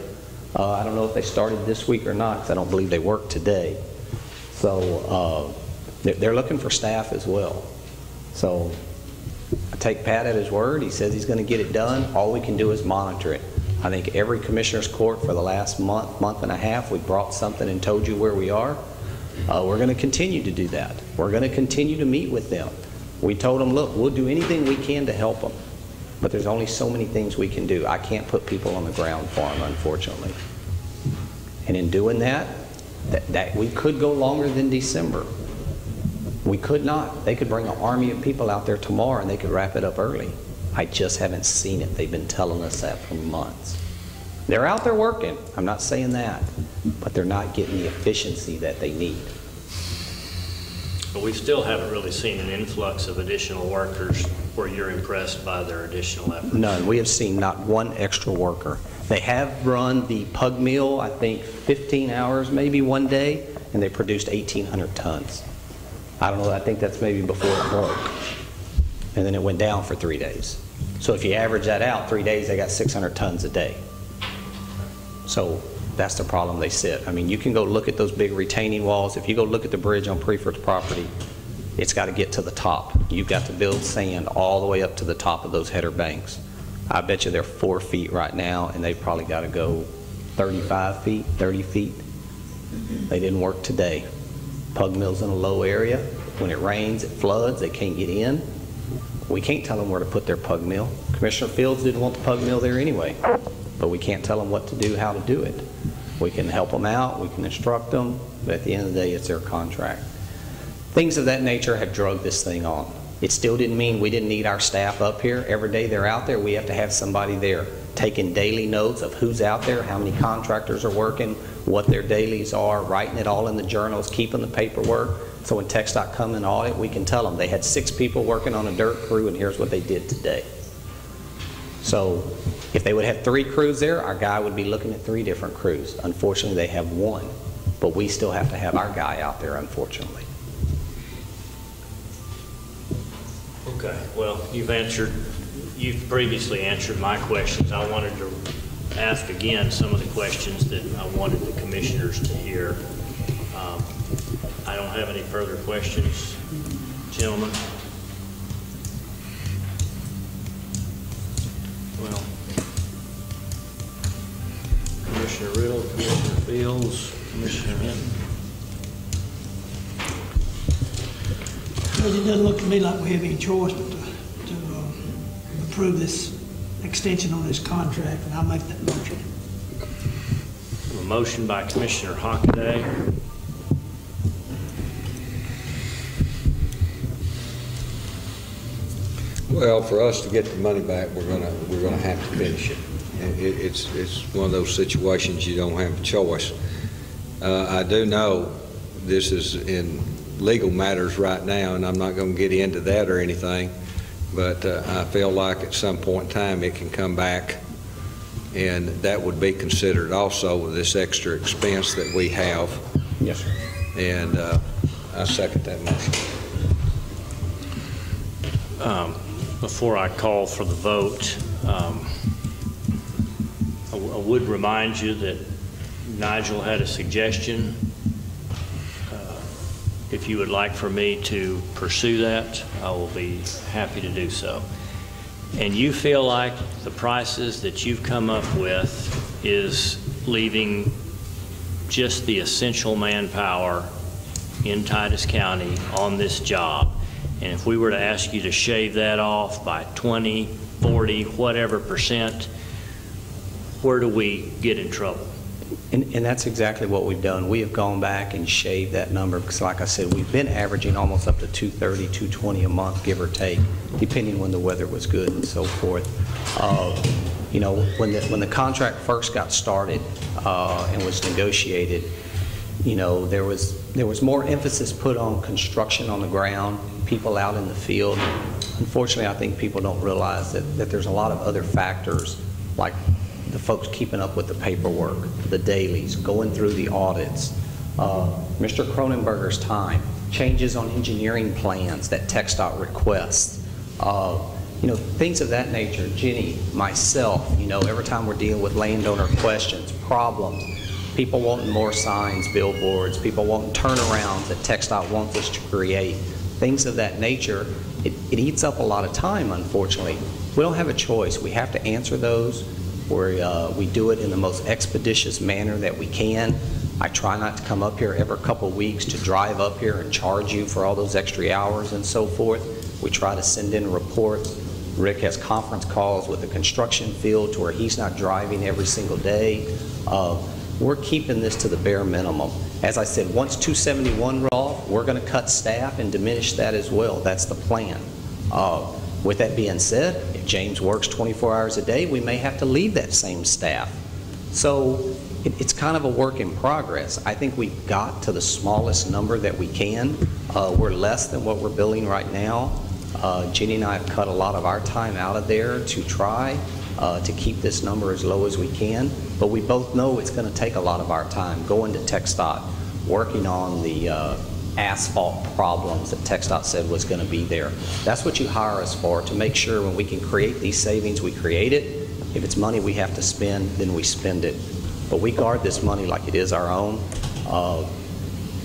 I don't know if they started this week or not, because I don't believe they work today. So they're looking for staff as well. So I take Pat at his word. He says he's going to get it done. All we can do is monitor it. I think every commissioner's court for the last month and a half, we brought something and told you where we are. We're going to continue to do that. We're going to continue to meet with them. We told them, look, we'll do anything we can to help them, but there's only so many things we can do. I can't put people on the ground for them, unfortunately. And in doing that, we could go longer than December. We could not. They could bring an army of people out there tomorrow and they could wrap it up early. I just haven't seen it. They've been telling us that for months. They're out there working. I'm not saying that, but they're not getting the efficiency that they need. But we still haven't really seen an influx of additional workers where you're impressed by their additional efforts. None. We have seen not one extra worker. They have run the pug mill, I think 15 hours maybe one day, and they produced 1,800 tons. I don't know, I think that's maybe before it broke. And then it went down for 3 days. So if you average that out, 3 days, they got 600 tons a day. So that's the problem they sit. I mean, you can go look at those big retaining walls. If you go look at the bridge on Preferred's property, it's got to get to the top. You've got to build sand all the way up to the top of those header banks. I bet you they're 4 feet right now, and they've probably got to go 35 feet, 30 feet. They didn't work today. Pug mill's in a low area. When it rains, it floods, they can't get in. We can't tell them where to put their pug mill. Commissioner Fields didn't want the pug mill there anyway, but we can't tell them what to do, how to do it. We can help them out, we can instruct them, but at the end of the day, it's their contract. Things of that nature have drugged this thing on. It still didn't mean we didn't need our staff up here. Every day they're out there, we have to have somebody there taking daily notes of who's out there, how many contractors are working, what their dailies are, writing it all in the journals, keeping the paperwork. So when TxDOT come and audit, we can tell them they had 6 people working on a dirt crew and here's what they did today. So if they would have 3 crews there, our guy would be looking at 3 different crews. Unfortunately, they have 1, but we still have to have our guy out there, unfortunately. Okay, well, you've previously answered my questions. I wanted to ask again some of the questions that I wanted the commissioners to hear. I don't have any further questions, gentlemen. Well, Commissioner Riddle, Commissioner Fields, Commissioner Hinton. It doesn't look to me like we have any choice but to approve this extension on this contract, and I'll make that motion. A motion by Commissioner Hockaday. Well, for us to get the money back, we're gonna have to finish it. It's one of those situations you don't have a choice. I do know this is in legal matters right now, and I'm not going to get into that or anything, but I feel like at some point in time it can come back, and that would be considered also with this extra expense that we have. Yes, sir. And I second that motion. Before I call for the vote, I would remind you that Nigel had a suggestion. If you would like for me to pursue that, I will be happy to do so. And you feel like the prices that you've come up with is leaving just the essential manpower in Titus County on this job. And if we were to ask you to shave that off by 20, 40, whatever percent, where do we get in trouble? And that's exactly what we've done. We have gone back and shaved that number because, like I said, we've been averaging almost up to 230, 220 a month, give or take, depending when the weather was good and so forth. You know, when the contract first got started and was negotiated, you know, there was more emphasis put on construction on the ground, people out in the field. Unfortunately, I think people don't realize that there's a lot of other factors, like the folks keeping up with the paperwork, the dailies, going through the audits, Mr. Cronenberger's time, changes on engineering plans that TxDOT requests, you know, things of that nature. Jenny, myself, you know, every time we're dealing with landowner questions, problems, people wanting more signs, billboards, people wanting turnarounds that TxDOT wants us to create, things of that nature, it eats up a lot of time, unfortunately. We don't have a choice. We have to answer those. We do it in the most expeditious manner that we can. I try not to come up here every couple of weeks to drive up here and charge you for all those extra hours and so forth. We try to send in reports. Rick has conference calls with the construction field to where he's not driving every single day. We're keeping this to the bare minimum. As I said, once 271 roll off, we're going to cut staff and diminish that as well. That's the plan. With that being said, if James works 24 hours a day, we may have to leave that same staff. So it's kind of a work in progress. I think we've got to the smallest number that we can. We're less than what we're billing right now. Jenny and I have cut a lot of our time out of there to try to keep this number as low as we can. But we both know it's going to take a lot of our time going to TxDOT, working on the asphalt problems that TxDOT said was going to be there. That's what you hire us for, to make sure when we can create these savings, we create it. If it's money we have to spend, then we spend it. But we guard this money like it is our own.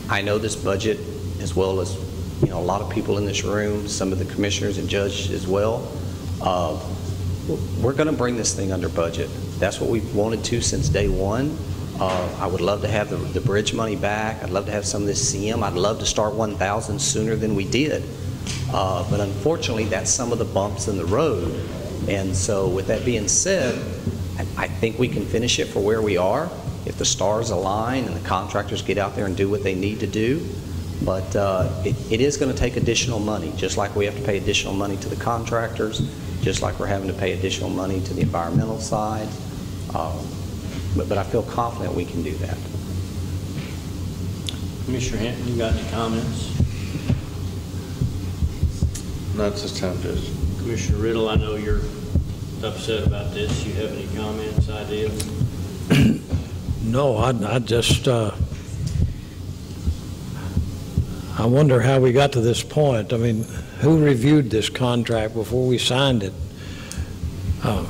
I know this budget, as well as, you know, a lot of people in this room, some of the commissioners and judges as well. We're going to bring this thing under budget. That's what we've wanted to since day one. I would love to have the bridge money back. I'd love to have some of this CM. I'd love to start 1,000 sooner than we did. But unfortunately, that's some of the bumps in the road. And so with that being said, I think we can finish it for where we are if the stars align and the contractors get out there and do what they need to do. But it is going to take additional money, just like we have to pay additional money to the contractors, just like we're having to pay additional money to the environmental side. But I feel confident we can do that. Commissioner Hinton, you got any comments? Not this time, Judge. Commissioner Riddle, I know you're upset about this. You have any comments, ideas? No, I just, I wonder how we got to this point. I mean, who reviewed this contract before we signed it? I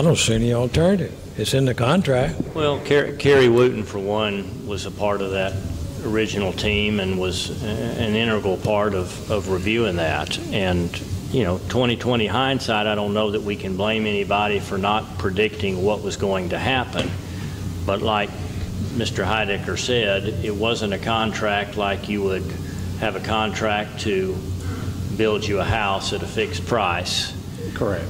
don't see any alternative. It's in the contract. Well, Kerry Wooten, for one, was a part of that original team and was an integral part of reviewing that. And, you know, 20/20 hindsight, I don't know that we can blame anybody for not predicting what was going to happen. But like Mr. Heidecker said, it wasn't a contract like you would have a contract to build you a house at a fixed price. Correct.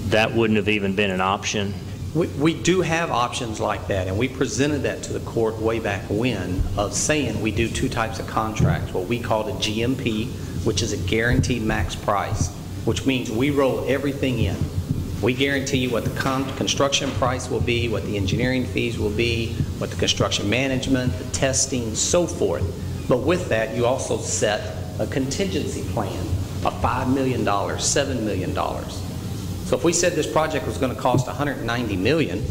That wouldn't have even been an option. We do have options like that, and we presented that to the court way back when, of saying we do two types of contracts. What we called a GMP, which is a guaranteed max price, which means we roll everything in. We guarantee you what the construction price will be, what the engineering fees will be, what the construction management, the testing, so forth. But with that, you also set a contingency plan of $5 million, $7 million. So if we said this project was going to cost $190 million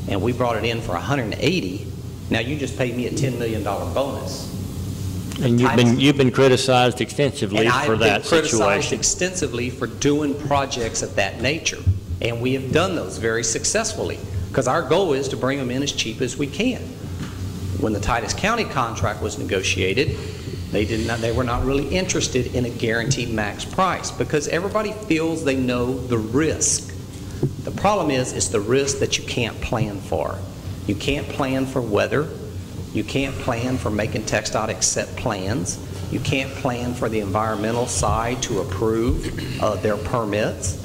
and we brought it in for $180, now you just paid me a $10 million bonus. And you've been criticized extensively for that situation. And I've been criticized extensively for doing projects of that nature. And we have done those very successfully, because our goal is to bring them in as cheap as we can. When the Titus County contract was negotiated, they were not really interested in a guaranteed max price, because everybody feels they know the risk. The problem is, it's the risk that you can't plan for. You can't plan for weather. You can't plan for making TxDOT accept plans. You can't plan for the environmental side to approve their permits.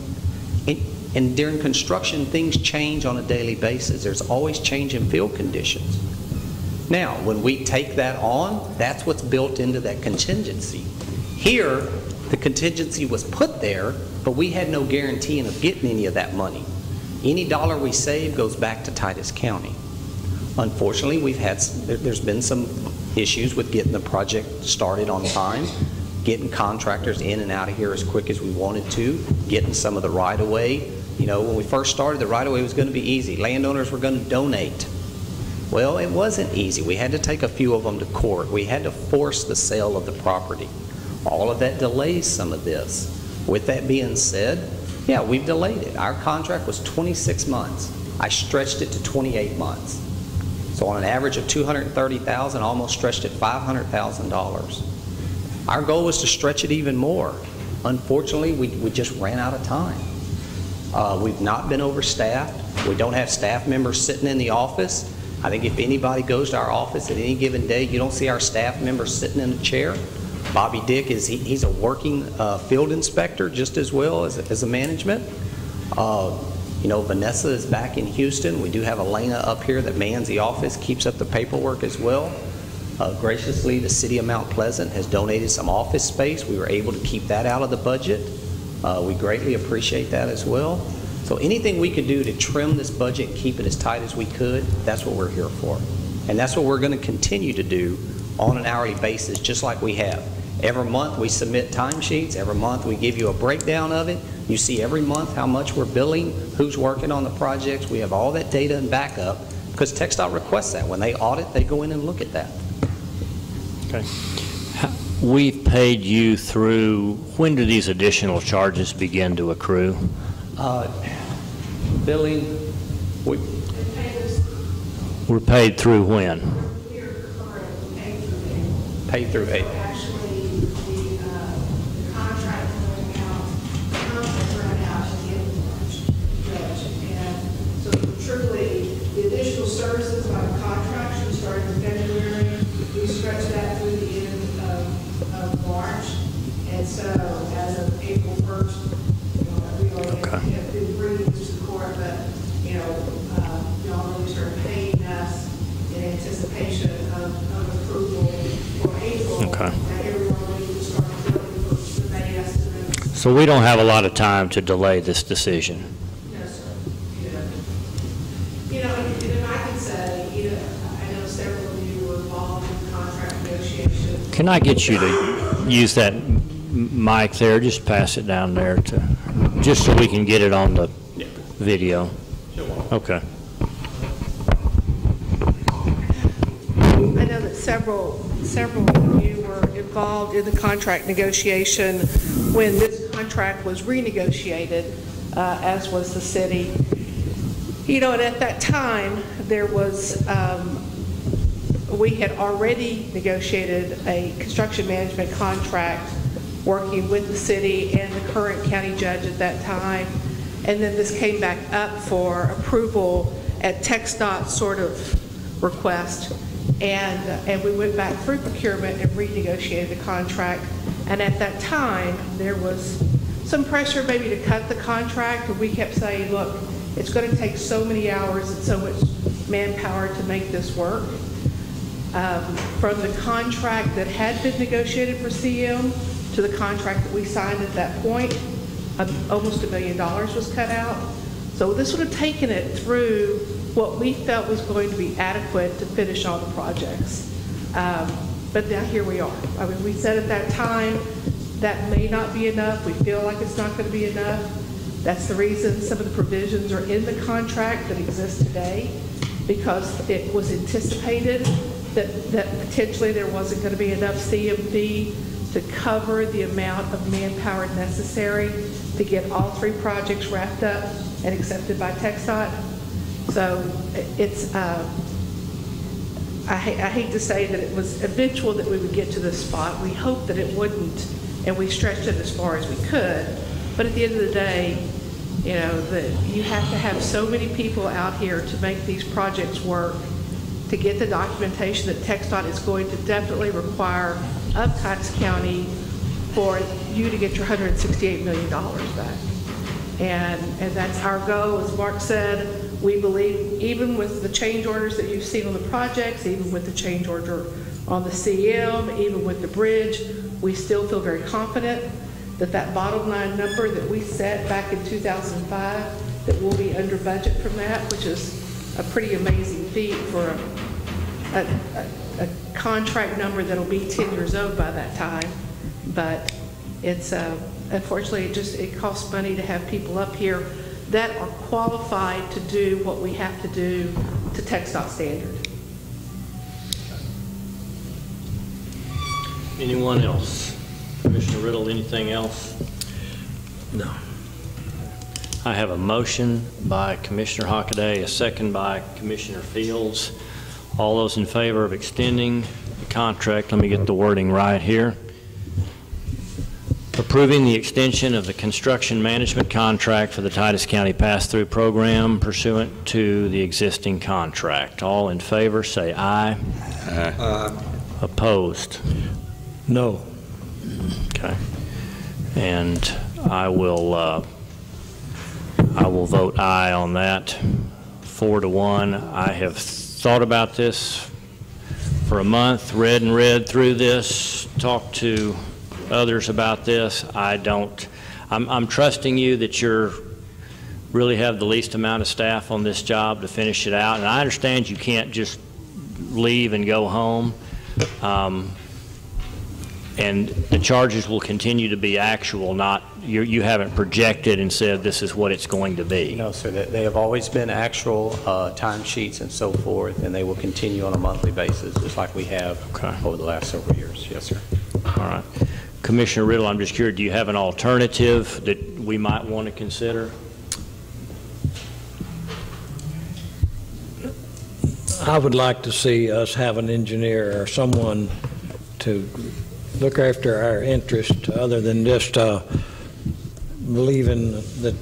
And during construction, things change on a daily basis. There's always change in field conditions. Now, when we take that on, that's what's built into that contingency. Here, the contingency was put there, but we had no guarantee of getting any of that money. Any dollar we save goes back to Titus County. Unfortunately, there's been some issues with getting the project started on time, getting contractors in and out of here as quick as we wanted to, getting some of the right-of-way. You know, when we first started, the right-of-way was going to be easy. Landowners were going to donate. Well, it wasn't easy. We had to take a few of them to court. We had to force the sale of the property. All of that delays some of this. With that being said, yeah, we've delayed it. Our contract was 26 months. I stretched it to 28 months. So on an average of $230,000, almost stretched it $500,000. Our goal was to stretch it even more. Unfortunately, we just ran out of time. We've not been overstaffed. We don't have staff members sitting in the office. I think if anybody goes to our office at any given day, you don't see our staff members sitting in a chair. Bobby Dick he's a working field inspector just as well as a management. You know, Vanessa is back in Houston. We do have Elena up here that mans the office, keeps up the paperwork as well. Graciously, the city of Mount Pleasant has donated some office space. We were able to keep that out of the budget. We greatly appreciate that as well. So anything we could do to trim this budget and keep it as tight as we could, that's what we're here for. And that's what we're going to continue to do on an hourly basis, just like we have. Every month we submit timesheets. Every month we give you a breakdown of it. You see every month how much we're billing, who's working on the projects. We have all that data and backup because TxDOT requests that. When they audit, they go in and look at that. Okay. We've paid you through, when do these additional charges begin to accrue? Billing, we're paid through when? Paid through April. Actually, the contract went out, at the end of March, Judge. And so truly, the additional services by the contract should start in February. We stretched that through the end of March. And so as of April 1st, we already have been bringing this to court, but, y'all really started paying us in anticipation of approval for April. Okay. That everyone really started billing for the May estimates. So we don't have a lot of time to delay this decision. No, sir. And if I could say, I know several of you were involved in contract negotiations. Can I get you to use that mic there? Just pass it down there just so we can get it on the video. Okay. I know that several of you were involved in the contract negotiation when this contract was renegotiated, as was the city. And at that time, there was, we had already negotiated a construction management contract working with the city and the current county judge at that time. And then this came back up for approval at TxDOT's sort of request. And we went back through procurement and renegotiated the contract. And at that time, there was some pressure maybe to cut the contract. And we kept saying, look, it's going to take so many hours and so much manpower to make this work. From the contract that had been negotiated for CM to the contract that we signed at that point, almost $1 million was cut out. So this would have taken it through what we felt was going to be adequate to finish all the projects. But now here we are. I mean, we said at that time that may not be enough. We feel like it's not going to be enough. That's the reason some of the provisions are in the contract that exist today, because it was anticipated that potentially there wasn't going to be enough CMD to cover the amount of manpower necessary to get all 3 projects wrapped up and accepted by TxDOT. So it's, I hate to say that it was eventual that we would get to this spot. We hoped that it wouldn't, and we stretched it as far as we could. But at the end of the day, you have to have so many people out here to make these projects work, to get the documentation that TxDOT is going to definitely require of Titus County for you to get your $168 million back. And that's our goal. As Mark said, we believe even with the change orders that you've seen on the projects, even with the change order on the CM, even with the bridge, we still feel very confident that that bottom line number that we set back in 2005, that we'll be under budget from that, which is a pretty amazing feat for a contract number that'll be 10 years old by that time. But it's unfortunately it costs money to have people up here that are qualified to do what we have to do to TxDOT standard. Anyone else? Commissioner Riddle, anything else? No. I have a motion by Commissioner Hockaday, a second by Commissioner Fields. All those in favor of extending the contract, let me get the wording right here. Approving the extension of the construction management contract for the Titus County Pass-Through Program pursuant to the existing contract. All in favor, say aye. Aye. Opposed? No. Okay. And I will vote aye on that, 4-1. I have thought about this for a month, read through this, talked to others about this. I'm trusting you that you're really have the least amount of staff on this job to finish it out. And I understand you can't just leave and go home. And the charges will continue to be actual, not, you haven't projected and said this is what it's going to be. No, sir. They have always been actual timesheets and so forth, and they will continue on a monthly basis, just like we have over the last several years. Yes, sir. All right. Commissioner Riddle, I'm just curious, do you have an alternative that we might want to consider? I would like to see us have an engineer or someone to look after our interest other than just believing that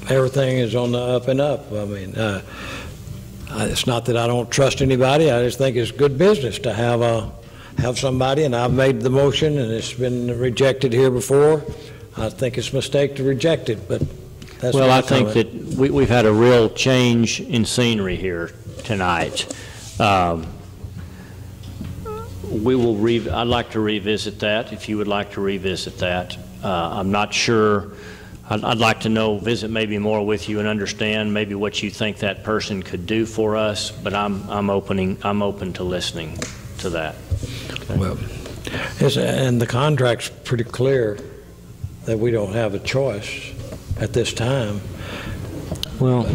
everything is on the up and up. I mean, it's not that I don't trust anybody. I just think it's good business to have somebody, and I've made the motion and it's been rejected here before. I think it's a mistake to reject it, but that's well, I think that we've had a real change in scenery here tonight. I'd like to revisit that if you would like to revisit that. I'm not sure. I'd like to visit maybe more with you and understand maybe what you think that person could do for us, but I'm open to listening to that. Okay. Well, and the contract's pretty clear that we don't have a choice at this time. Well,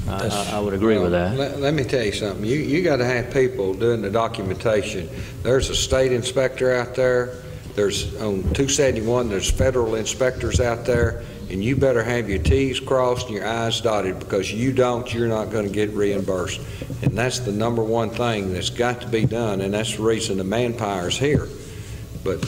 I would agree with that. Let me tell you something. You got to have people doing the documentation. There's a state inspector out there. There's on 271. There's federal inspectors out there, and you better have your T's crossed and your I's dotted, because you're not going to get reimbursed. And that's the number one thing that's got to be done, and that's the reason the manpower's here. But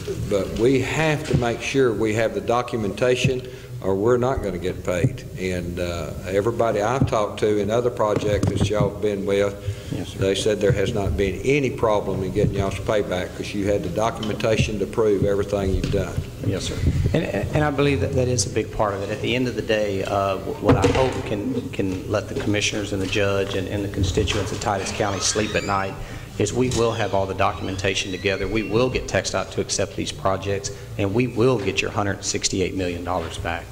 we have to make sure we have the documentation, or we're not going to get paid. And everybody I've talked to in other projects that y'all have been with, yes, they said there has not been any problem in getting y'all's payback because you had the documentation to prove everything you've done. Yes, sir. And I believe that is a big part of it. At the end of the day, what I hope can let the commissioners and the judge and the constituents of Titus County sleep at night is we will have all the documentation together. We will get TxDOT to accept these projects, and we will get your $168 million back.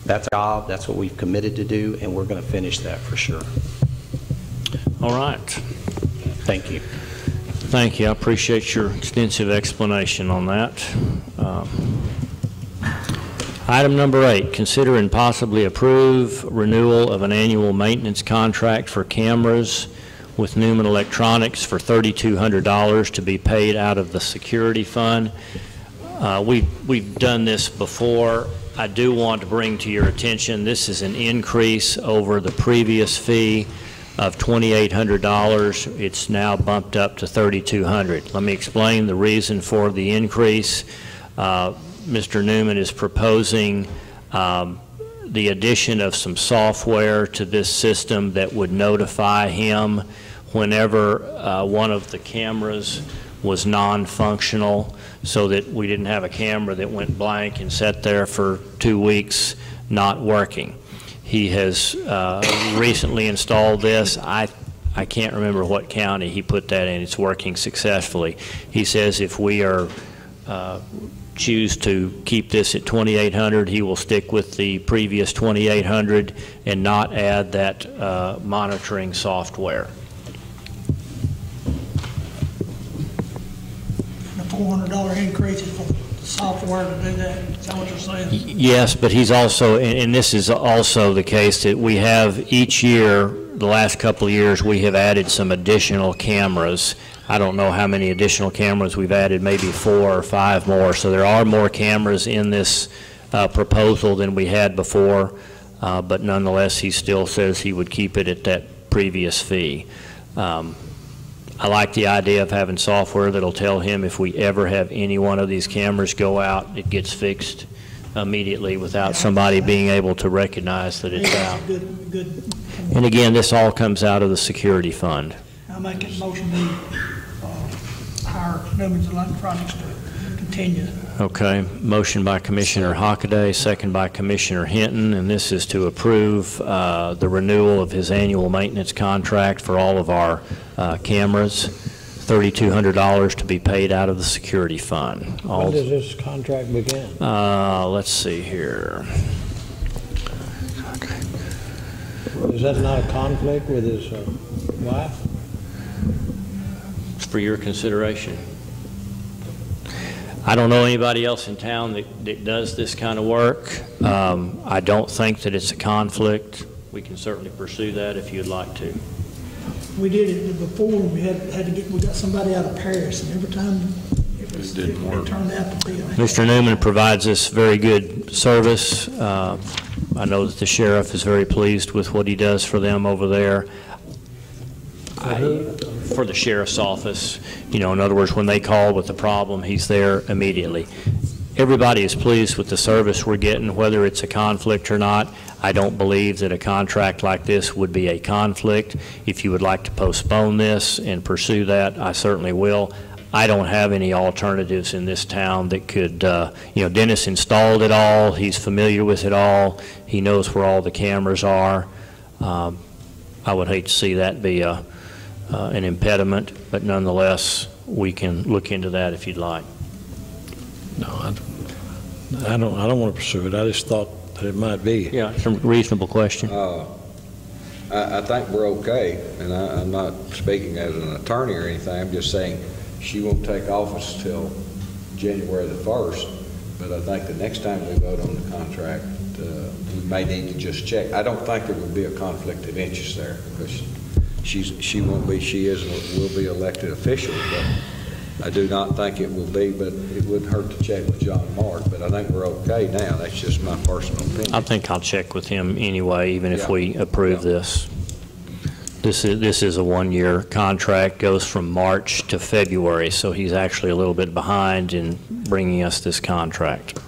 That's our job. That's what we've committed to do, and we're going to finish that for sure. All right. Thank you. Thank you. I appreciate your extensive explanation on that. Item number 8, consider and possibly approve renewal of an annual maintenance contract for cameras with Newman Electronics for $3,200 to be paid out of the security fund. We've done this before. I do want to bring to your attention, this is an increase over the previous fee of $2,800. It's now bumped up to $3,200. Let me explain the reason for the increase. Mr. Newman is proposing the addition of some software to this system that would notify him whenever one of the cameras was non-functional, so that we didn't have a camera that went blank and sat there for 2 weeks not working. He has recently installed this. I can't remember what county he put that in. It's working successfully. He says if we are choose to keep this at 2,800, he will stick with the previous 2,800 and not add that monitoring software. The $400 increase is for the software to do that. Is that what you're saying? Yes, but he's also, and this is also the case, that we have each year, the last couple of years, we have added some additional cameras. I don't know how many additional cameras we've added, maybe 4 or 5 more. So there are more cameras in this proposal than we had before, but nonetheless, he still says he would keep it at that previous fee. I like the idea of having software that'll tell him if we ever have any one of these cameras go out, it gets fixed immediately without somebody being able to recognize that it's out. Good. And again, this all comes out of the security fund. I'll make a motion to hire Newman's Electronics to continue. Okay, motion by Commissioner Hockaday, second by Commissioner Hinton, and this is to approve the renewal of his annual maintenance contract for all of our cameras, $3,200 to be paid out of the security fund. When does this contract begin? Let's see here. Is that not a conflict with his wife? It's for your consideration. I don't know anybody else in town that does this kind of work. I don't think that it's a conflict. We can certainly pursue that if you'd like to. We did it before. We got somebody out of Paris, and every time it turned out to be. Mr. Newman provides us very good service. I know that the sheriff is very pleased with what he does for them over there. For the sheriff's office, you know, in other words, when they call with a problem, he's there immediately. Everybody is pleased with the service we're getting, whether it's a conflict or not. I don't believe that a contract like this would be a conflict. If you would like to postpone this and pursue that, I certainly will. I don't have any alternatives in this town that could, you know, Dennis installed it all. He's familiar with it all. He knows where all the cameras are. I would hate to see that be an impediment, but nonetheless, we can look into that if you'd like. No, I don't want to pursue it. I just thought that it might be. Yeah, it's a reasonable question. I think we're okay, and I'm not speaking as an attorney or anything. I'm just saying she won't take office till January the 1st, but I think the next time we vote on the contract, we may need to just check. I don't think there would be a conflict of interest there, because she won't be, she is, will be elected official, but I do not think it will be, but it wouldn't hurt to check with John Mark, but I think we're okay now. That's just my personal opinion. I think I'll check with him anyway, even if we approve this. This is a one-year contract, goes from March to February, so he's actually a little bit behind in bringing us this contract.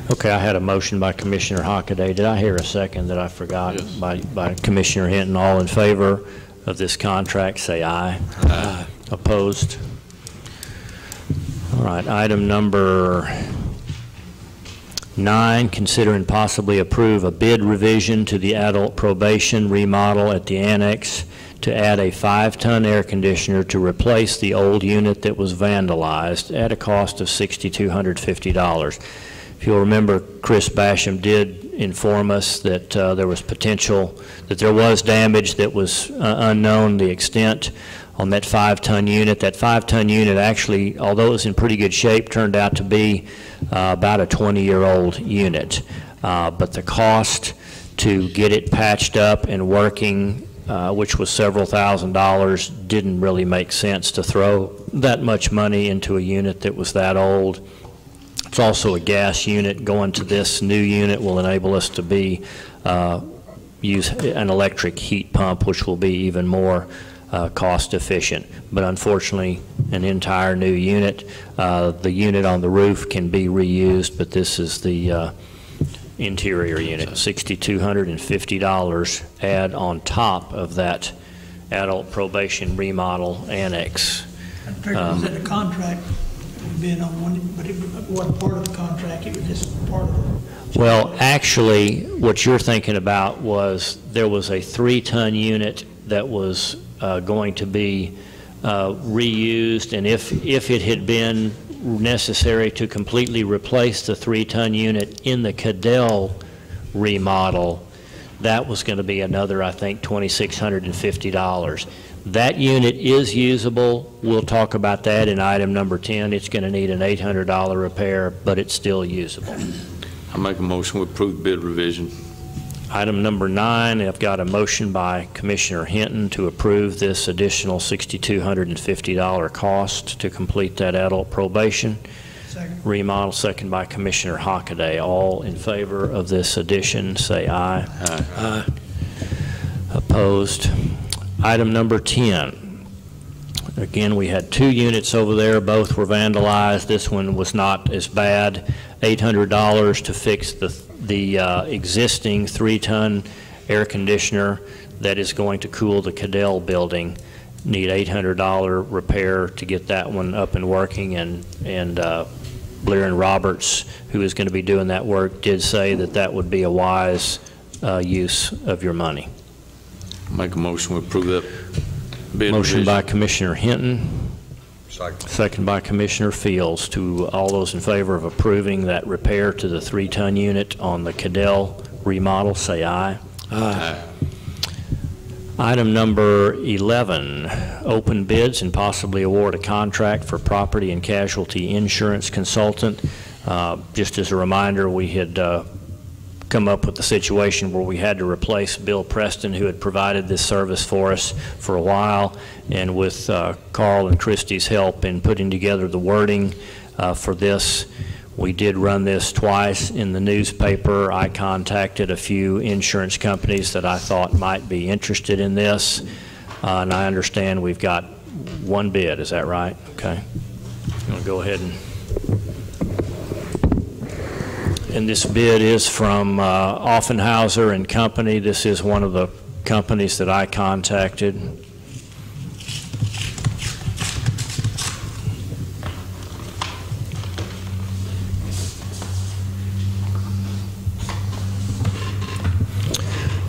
Okay, I had a motion by Commissioner Hockaday. Did I hear a second that I forgot? Yes. By Commissioner Hinton? All in favor of this contract, say aye. Aye. Opposed? All right, item number 9, consider and possibly approve a bid revision to the adult probation remodel at the annex to add a 5-ton air conditioner to replace the old unit that was vandalized at a cost of $6,250. If you'll remember, Chris Basham did inform us that there was potential, that there was damage that was unknown, the extent on that 5-ton unit. That 5-ton unit actually, although it was in pretty good shape, turned out to be about a 20-year-old unit. But the cost to get it patched up and working, which was several $1,000s, didn't really make sense to throw that much money into a unit that was that old. It's also a gas unit. Going to this new unit will enable us to use an electric heat pump, which will be even more cost efficient. But unfortunately, an entire new unit. The unit on the roof can be reused, but this is the interior unit. $6,250 add on top of that adult probation remodel annex. I figured it was in the contract, being on one, but it wasn't part of the contract. It was just part of it. Well, actually, what you're thinking about was there was a 3-ton unit that was going to be reused, and if it had been necessary to completely replace the 3-ton unit in the Cadell remodel, that was going to be another, I think, $2,650. That unit is usable. We'll talk about that in item number 10. It's going to need an $800 repair, but it's still usable. I make a motion to approve bid revision. Item number 9, I've got a motion by Commissioner Hinton to approve this additional $6,250 cost to complete that adult probation remodel, second by Commissioner Hockaday. All in favor of this addition, say aye. Aye. Aye. Opposed? Item number 10. Again, we had 2 units over there. Both were vandalized. This one was not as bad. $800 to fix the existing 3-ton air conditioner that is going to cool the Cadell building. Need $800 repair to get that one up and working, and Blair and Roberts, who is going to be doing that work, did say that that would be a wise use of your money. Make a motion to approve that bid Motion revision. by Commissioner Hinton. Second by Commissioner Fields. To all those in favor of approving that repair to the 3-ton unit on the Cadell remodel, say aye. Aye. Item number 11, open bids and possibly award a contract for property and casualty insurance consultant. Just as a reminder, we had come up with the situation where we had to replace Bill Preston, who had provided this service for us for a while, and with Carl and Christie's help in putting together the wording for this, we did run this twice in the newspaper. I contacted a few insurance companies that I thought might be interested in this, and I understand we've got 1 bid. Is that right? Okay. I'm going to go ahead and this bid is from Offenhauser and Company. This is one of the companies that I contacted.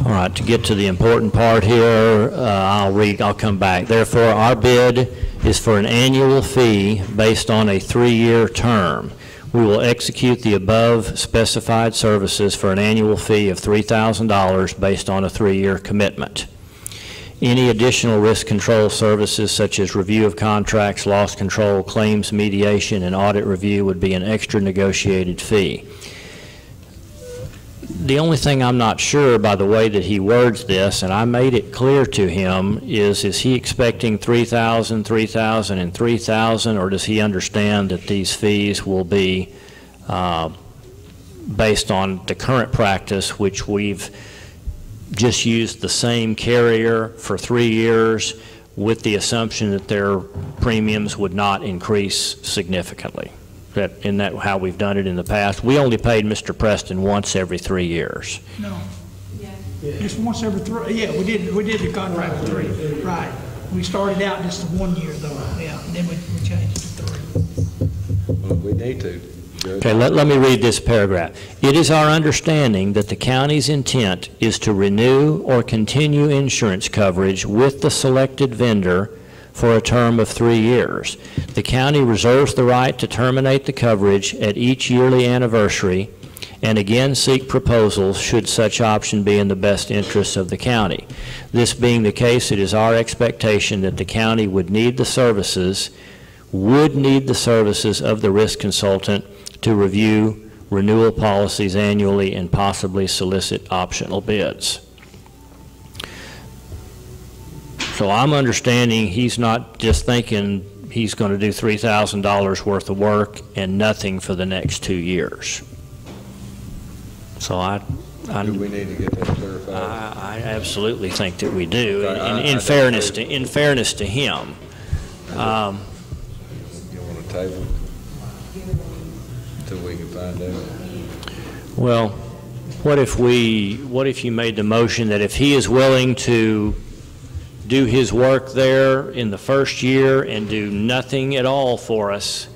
All right, to get to the important part here, I'll come back. Therefore, our bid is for an annual fee based on a 3-year term. We will execute the above specified services for an annual fee of $3,000 based on a 3-year commitment. Any additional risk control services such as review of contracts, loss control, claims mediation, and audit review would be an extra negotiated fee. The only thing I'm not sure by the way that he words this, and I made it clear to him, is he expecting $3,000, $3,000, and $3,000, or does he understand that these fees will be based on the current practice, which we've just used the same carrier for 3 years with the assumption that their premiums would not increase significantly? Isn't that how we've done it in the past? We only paid Mr. Preston once every 3 years. No. Just once every 3, yeah, we did the contract for 3, right. We started out just 1 year though, yeah, and then we changed it to 3. Well, we need to. Okay, let me read this paragraph. It is our understanding that the county's intent is to renew or continue insurance coverage with the selected vendor for a term of 3 years. The county reserves the right to terminate the coverage at each yearly anniversary and again seek proposals should such option be in the best interests of the county. This being the case, it is our expectation that the county would need the services of the risk consultant to review renewal policies annually and possibly solicit optional bids. So I'm understanding he's not just thinking he's going to do $3,000 worth of work and nothing for the next 2 years. So Do we need to get that clarified? I absolutely think that we do. Okay, In fairness to him. You want to table until we can find out? Well, what if you made the motion that if he is willing to do his work there in the first year and do nothing at all for us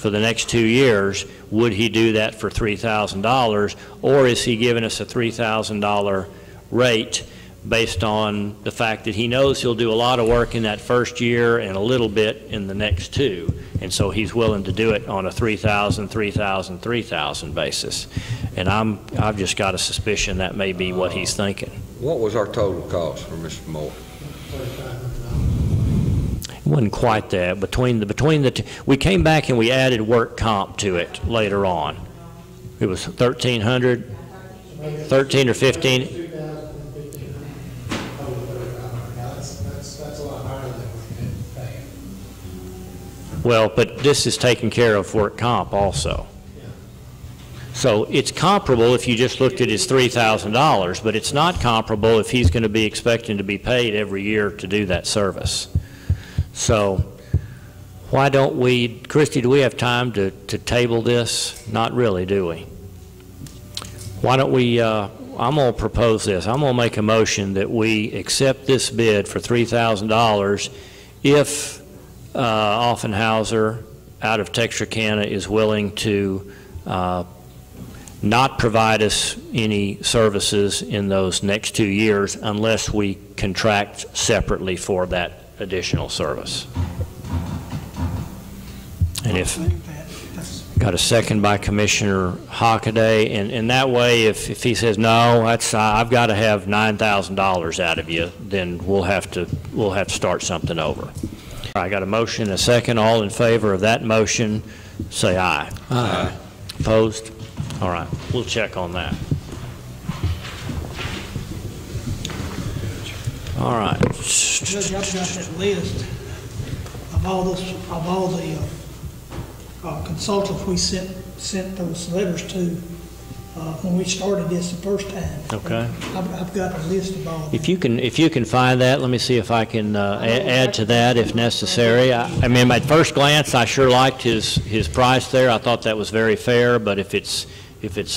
for the next 2 years, would he do that for $3,000, or is he giving us a $3,000 rate based on the fact that he knows he'll do a lot of work in that first year and a little bit in the next 2, and so he's willing to do it on a 3,000, 3,000, 3,000 basis. And I've just got a suspicion that may be what he's thinking. What was our total cost for Mr. Moore? It wasn't quite that. Between the two, we came back and we added work comp to it later on. It was 1,300, 13 or 15. Well, but this is taking care of work comp also. So it's comparable if you just looked at his $3,000, but it's not comparable if he's going to be expecting to be paid every year to do that service. So why don't we, Christy, do we have time to table this? Not really, do we? Why don't we, I'm going to propose this. I'm going to make a motion that we accept this bid for $3,000 if Offenhauser out of Texarkana is willing to not provide us any services in those next 2 years unless we contract separately for that additional service. And if, got a second by Commissioner Hockaday, and that way if he says, no, that's, I've got to have $9,000 out of you, then we'll have to start something over. I got a motion and a second. All in favor of that motion, say aye. Aye. Opposed? All right, we'll check on that. All right. Judge, I've got that list of all the consultants we sent those letters to when we started this the first time. Okay. I've got a list of all of them. If you can find that, let me see if I can add to that if necessary. I mean, at first glance, I sure liked his price there. I thought that was very fair. But if it's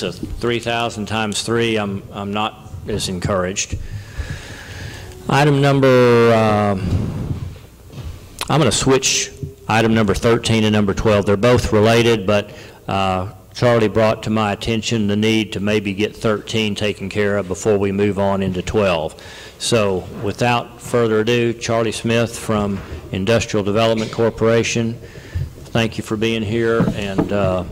a 3,000 times 3, I'm not as encouraged. Item number, I'm going to switch item number 13 and number 12. They're both related, but Charlie brought to my attention the need to maybe get 13 taken care of before we move on into 12. So without further ado, Charlie Smith from Industrial Development Corporation, thank you for being here and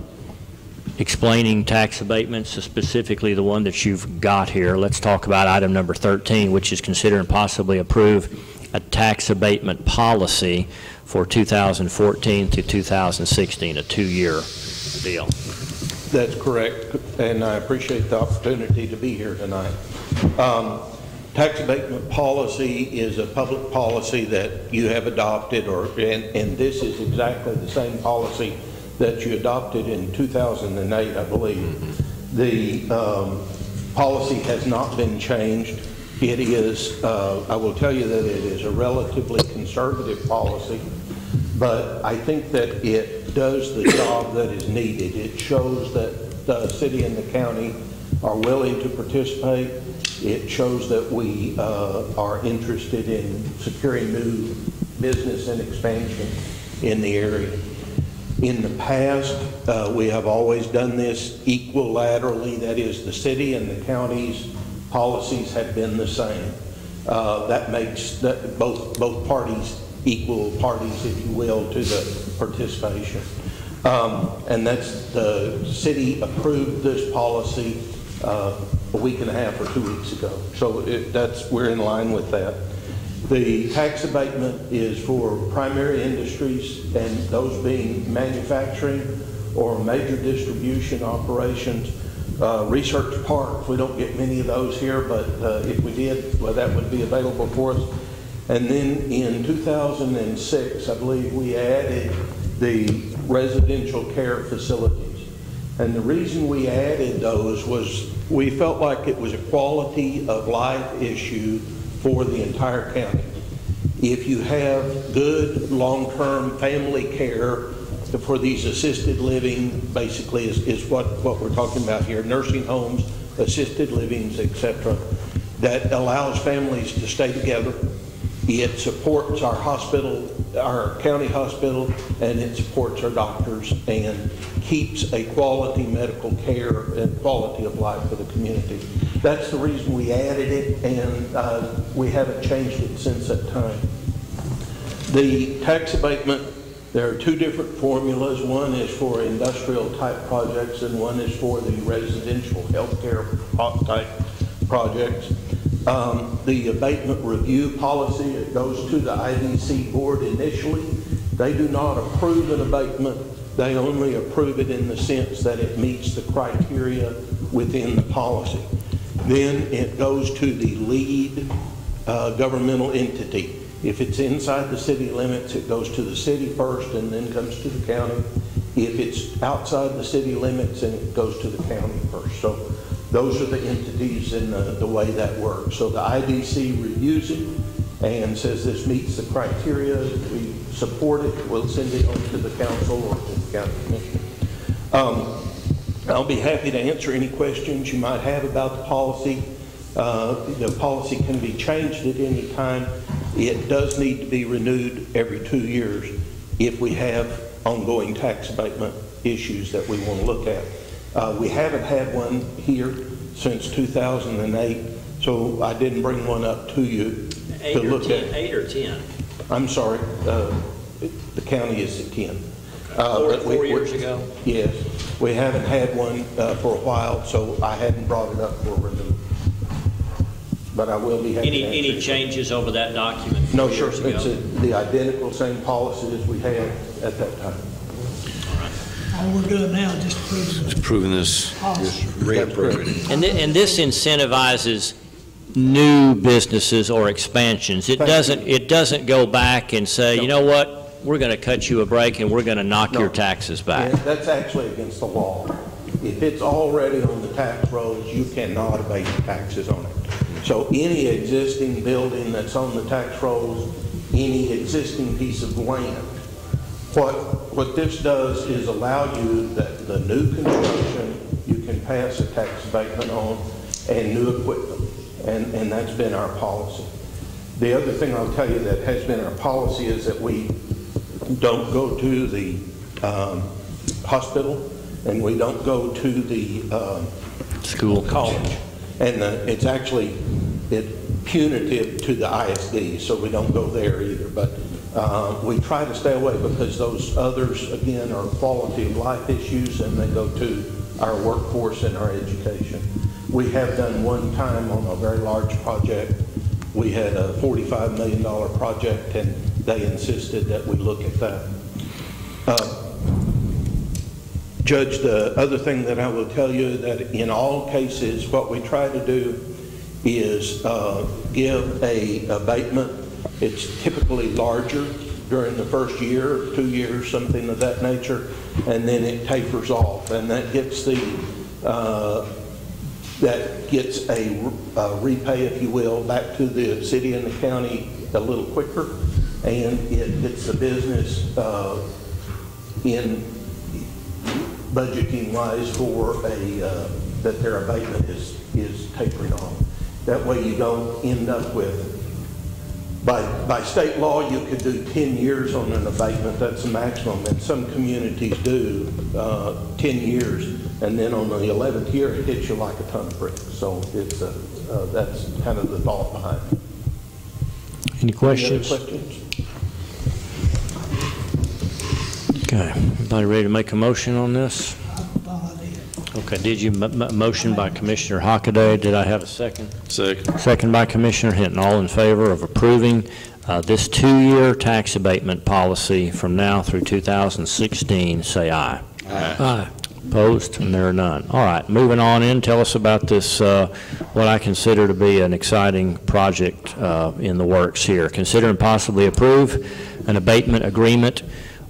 explaining tax abatements, specifically the one that you've got here. Let's talk about item number 13, which is consider and possibly approve a tax abatement policy for 2014 to 2016, a 2-year deal. That's correct, and I appreciate the opportunity to be here tonight. Tax abatement policy is a public policy that you have adopted, and this is exactly the same policy that you adopted in 2008, I believe. The policy has not been changed. It is, I will tell you that it is a relatively conservative policy, but I think that it does the job that is needed. It shows that the city and the county are willing to participate. It shows that we are interested in securing new business and expansion in the area. In the past, we have always done this equilaterally. That is, the city and the county's policies have been the same. That makes both parties equal parties, if you will, to the participation. And that's, the city approved this policy a week and a half or 2 weeks ago. So we're in line with that. The tax abatement is for primary industries, and those being manufacturing or major distribution operations. Research parks, we don't get many of those here, but if we did, well, that would be available for us. And then in 2006, I believe we added the residential care facilities. And the reason we added those was we felt like it was a quality of life issue for the entire county. If you have good long-term family care for these assisted living, basically is what we're talking about here, nursing homes, assisted livings, etc., that allows families to stay together. It supports our hospital our county hospital, and it supports our doctors and keeps a quality medical care and quality of life for the community. That's the reason we added it, and we haven't changed it since that time. The tax abatement, there are two different formulas. One is for industrial type projects and one is for the residential healthcare type projects. The abatement review policy, it goes to the IDC board initially. They do not approve an abatement. They only approve it in the sense that it meets the criteria within the policy. Then it goes to the lead governmental entity. If it's inside the city limits, it goes to the city first and then comes to the county. If it's outside the city limits, then it goes to the county first. So those are the entities and the way that works. So the IDC reviews it and says this meets the criteria. We support it. We'll send it on to the council or to the county commission. I'll be happy to answer any questions you might have about the policy. The policy can be changed at any time. It does need to be renewed every 2 years if we have ongoing tax abatement issues that we want to look at. We haven't had one here since 2008, so I didn't bring one up to you to look at. 8 or 10? I'm sorry, the county is at 10. Four years ago? Yes, we haven't had one for a while, so I hadn't brought it up for renewal. But I will be happy to answer. Any changes over that document? No, sure. It's the identical same policy as we had at that time. All we're doing now is just Approving this. Reapprove. And this incentivizes new businesses or expansions. It doesn't go back and say, you know what, we're going to cut you a break and we're going to knock your taxes back. Yeah, that's actually against the law. If it's already on the tax rolls, you cannot abate the taxes on it. So any existing building that's on the tax rolls, any existing piece of land, what this does is allow you that the new construction you can pass a tax abatement on, and new equipment, and that's been our policy. The other thing I'll tell you that has been our policy is that we don't go to the hospital and we don't go to the School. college. And it's actually punitive to the ISD, so we don't go there either. But we try to stay away because those others, again, are quality of life issues and they go to our workforce and our education. We have done one time on a very large project. We had a $45 million project and they insisted that we look at that. Judge, the other thing that I will tell you that in all cases, what we try to do is give a abatement. It's typically larger during the first year, 2 years, something of that nature, and then it tapers off, and that gets a repay, if you will, back to the city and the county a little quicker, and it gets the business in budgeting wise for that their abatement is tapering off. That way you don't end up with, by state law, you could do 10 years on an abatement. That's the maximum. And some communities do 10 years. And then on the 11th year, it hits you like a ton of bricks. So it's that's kind of the thought behind it. Any questions? Any other questions? Okay. Everybody ready to make a motion on this? Okay. Did you motion by Commissioner Hockaday? Did I have a second? Second. Second by Commissioner Hinton. All in favor of approving this 2-year tax abatement policy from now through 2016, say aye. Aye. Aye. Opposed? And there are none. All right, moving on in, tell us about this, what I consider to be an exciting project in the works here. Consider and possibly approve an abatement agreement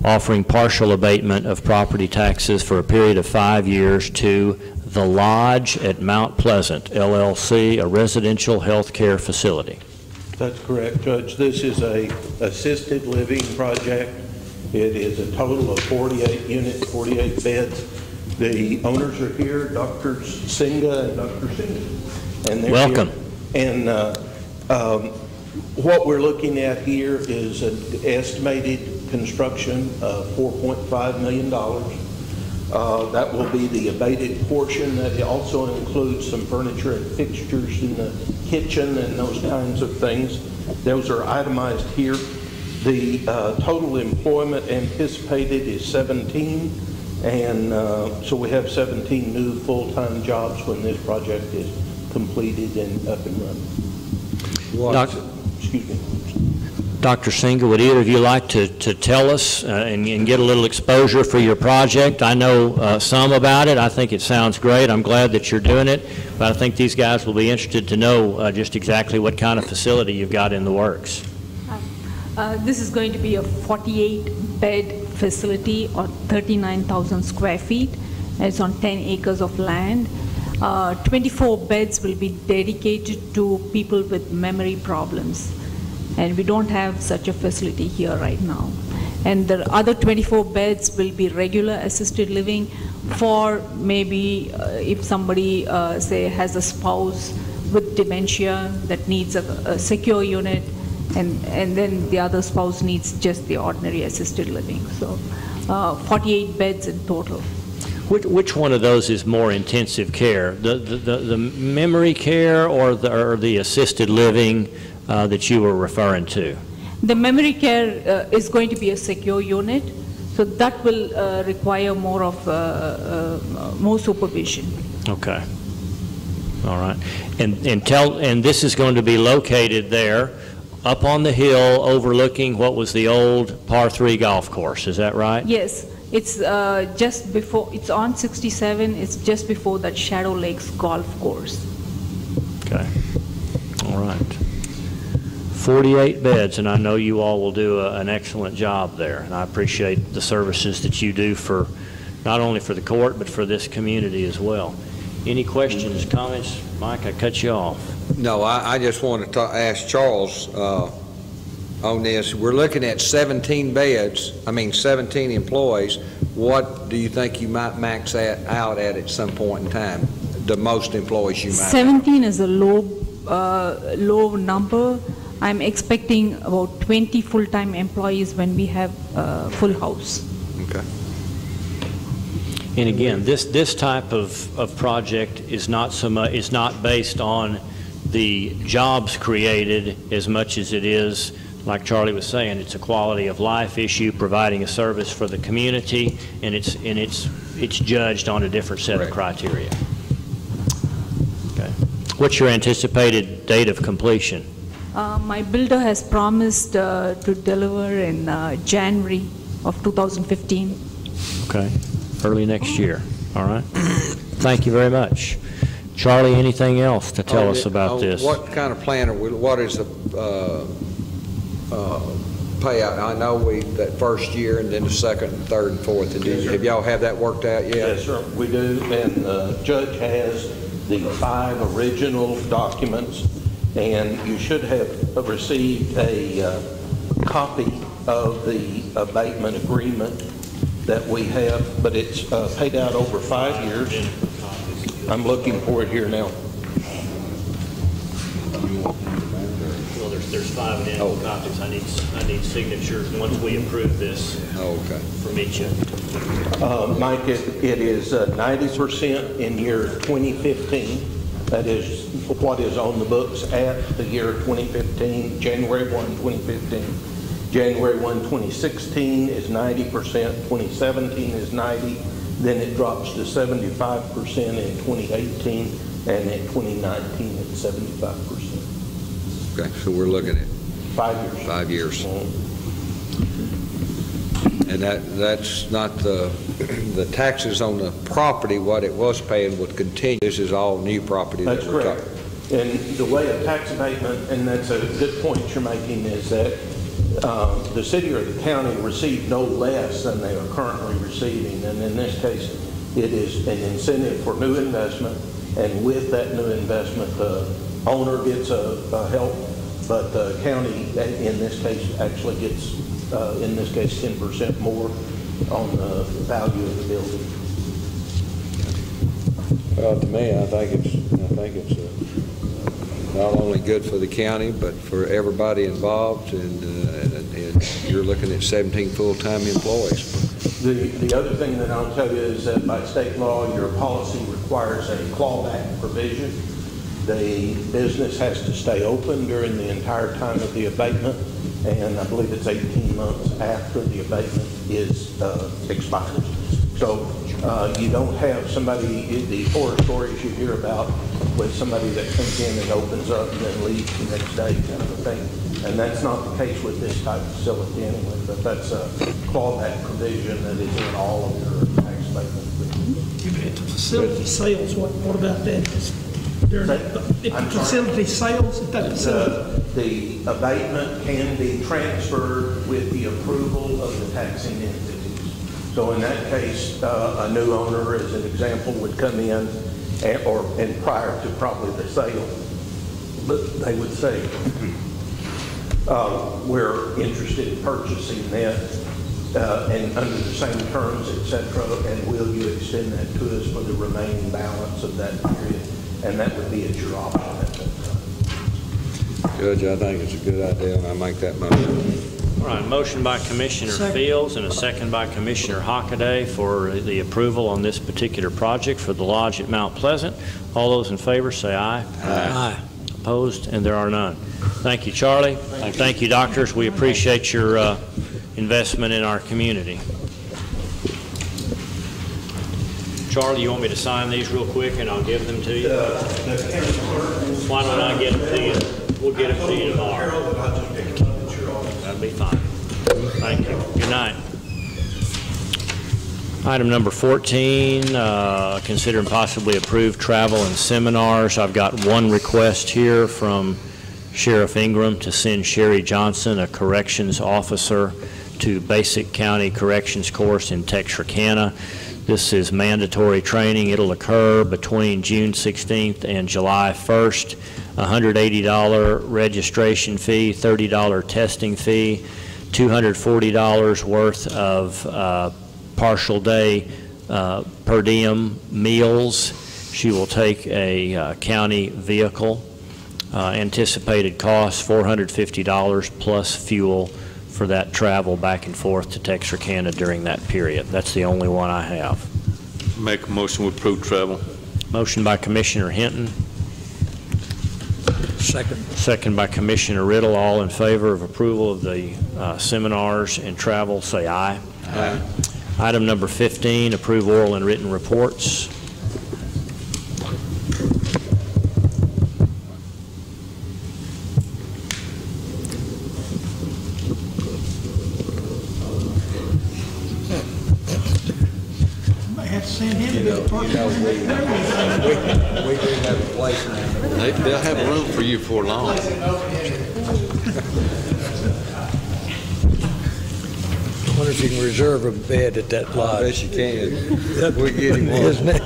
offering partial abatement of property taxes for a period of 5 years to The Lodge at Mount Pleasant, LLC, a residential health care facility. That's correct, Judge. This is a assisted living project. It is a total of 48 units, 48 beds. The owners are here, Drs. Singa and Dr. Singa. And they're welcome. Here. And What we're looking at here is an estimated construction of $4.5 million. That will be the abated portion. That also includes some furniture and fixtures in the kitchen and those kinds of things. Those are itemized here. The total employment anticipated is 17, and so we have 17 new full-time jobs when this project is completed and up and running. Excuse me. Dr. Singer, would either of you like to tell us and get a little exposure for your project? I know some about it. I think it sounds great. I'm glad that you're doing it, but I think these guys will be interested to know just exactly what kind of facility you've got in the works. This is going to be a 48-bed facility on 39,000 square feet. It's on 10 acres of land. 24 beds will be dedicated to people with memory problems. And we don't have such a facility here right now. And the other 24 beds will be regular assisted living for maybe if somebody, say, has a spouse with dementia that needs a secure unit, and then the other spouse needs just the ordinary assisted living. So 48 beds in total. Which one of those is more intensive care? The memory care or the assisted living that you were referring to? The memory care is going to be a secure unit, so that will require more of more supervision. Okay. All right. And this is going to be located there up on the hill overlooking what was the old par 3 golf course, is that right? Yes. It's just before, it's on 67, it's just before that Shadow Lakes golf course. Okay. All right. 48 beds, and I know you all will do an excellent job there, and I appreciate the services that you do for not only for the court but for this community as well. Any questions, comments? Mike, I cut you off. No, I just wanted to ask Charles on this. We're looking at 17 beds, 17 employees. What do you think you might max that out at some point in time, the most employees you might 17 have? Is a low number. I'm expecting about 20 full-time employees when we have full house. Okay. And again, this type of project is not is not based on the jobs created as much as it is, like Charlie was saying, it's a quality of life issue, providing a service for the community, and it's judged on a different set of criteria. Okay. What's your anticipated date of completion? My builder has promised to deliver in January of 2015. Okay, early next year. All right. Thank you very much. Charlie, anything else to tell us about this? What kind of plan are we, what is the payout? I know that first year and then the second, and third, and fourth. And have y'all have that worked out yet? Yes, sir, we do. And the judge has the 5 original documents, and you should have received a copy of the abatement agreement that we have, but it's paid out over 5 years. I'm looking for it here now. Well, there's 5 identical copies. I need signatures once we approve this. Okay. From each of you. Mike, it is 90% in year 2015. That is what is on the books at the year 2015, January 1, 2015. January 1, 2016 is 90%, 2017 is 90%, then it drops to 75% in 2018, and in 2019 it's 75%. Okay, so we're looking at 5 years. 5 years. And that's not the taxes on the property, what it was paying would continue. This is all new property. That's correct. And the way of tax abatement, and that's a good point you're making, is that the city or the county receive no less than they are currently receiving. And in this case, it is an incentive for new investment. And with that new investment, the owner gets a help, but the county, in this case, actually gets, in this case, 10% more on the value of the building. Well, to me, I think it's not only good for the county, but for everybody involved, and you're looking at 17 full-time employees. The other thing that I'll tell you is that by state law, your policy requires a clawback provision. The business has to stay open during the entire time of the abatement, and I believe it's 18 months after the abatement is expired. So you don't have somebody, the horror stories you hear about with somebody that comes in and opens up and then leaves the next day kind of a thing. And that's not the case with this type of facility anyway, but that's a clawback provision that is in all of your tax statements. If the facility sales, what about that? If the facility sales, if that facility... The abatement can be transferred with the approval of the taxing entities. So in that case, a new owner, as an example, would come in and prior to probably the sale, but they would say, we're interested in purchasing that and under the same terms, et cetera, and will you extend that to us for the remaining balance of that period? And that would be at your option at that time. Judge, I think it's a good idea, and I make that motion. All right, motion by Commissioner Fields and a second by Commissioner Hockaday for the approval on this particular project for the lodge at Mount Pleasant. All those in favor say aye. Aye. Opposed? And there are none. Thank you, Charlie. Thank you, doctors. We appreciate your investment in our community. Charlie, you want me to sign these real quick and I'll give them to you? Why don't I get them to you? We'll get them to you tomorrow. That'll be fine. Thank you. Good night. Item number 14, consider and possibly approve travel and seminars. I've got one request here from Sheriff Ingram to send Sherry Johnson, a corrections officer, to Basic County Corrections course in Texarkana. This is mandatory training. It'll occur between June 16th and July 1st. $180 registration fee, $30 testing fee, $240 worth of partial day per diem meals. She will take a county vehicle. Anticipated cost $450 plus fuel for that travel back and forth to Texarkana during that period. That's the only one I have. Make a motion to approve travel. Motion by Commissioner Hinton. Second. Second by Commissioner Riddle. All in favor of approval of the seminars and travel, say aye. Aye. Item number 15, approve oral and written reports. We do have a place now. They'll have room for you for long. I wonder if you can reserve a bed at that lodge. I bet you can. We'll get him one. Isn't it?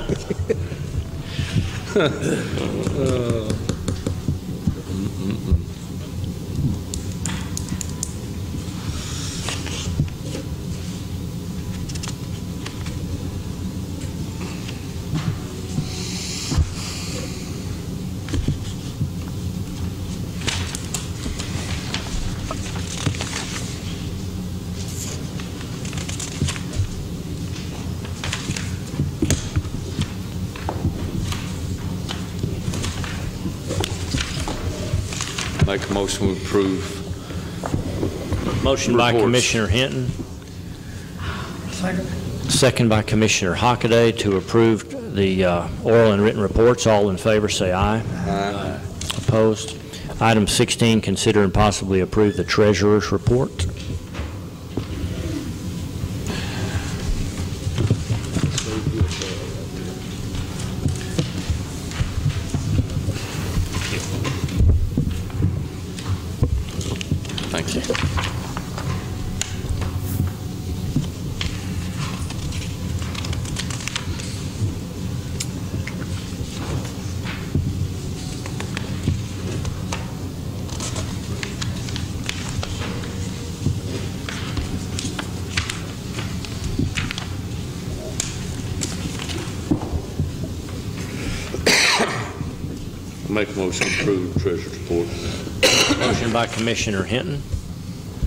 Make a motion to approve. Motion by Reports. Commissioner Hinton. Second. Second by Commissioner Hockaday to approve the oral and written reports. All in favor say aye. Aye. Opposed? Item 16, consider and possibly approve the treasurer's report. Thank you. Make a motion to approve the treasurer's report. Motion by Commissioner Hinton.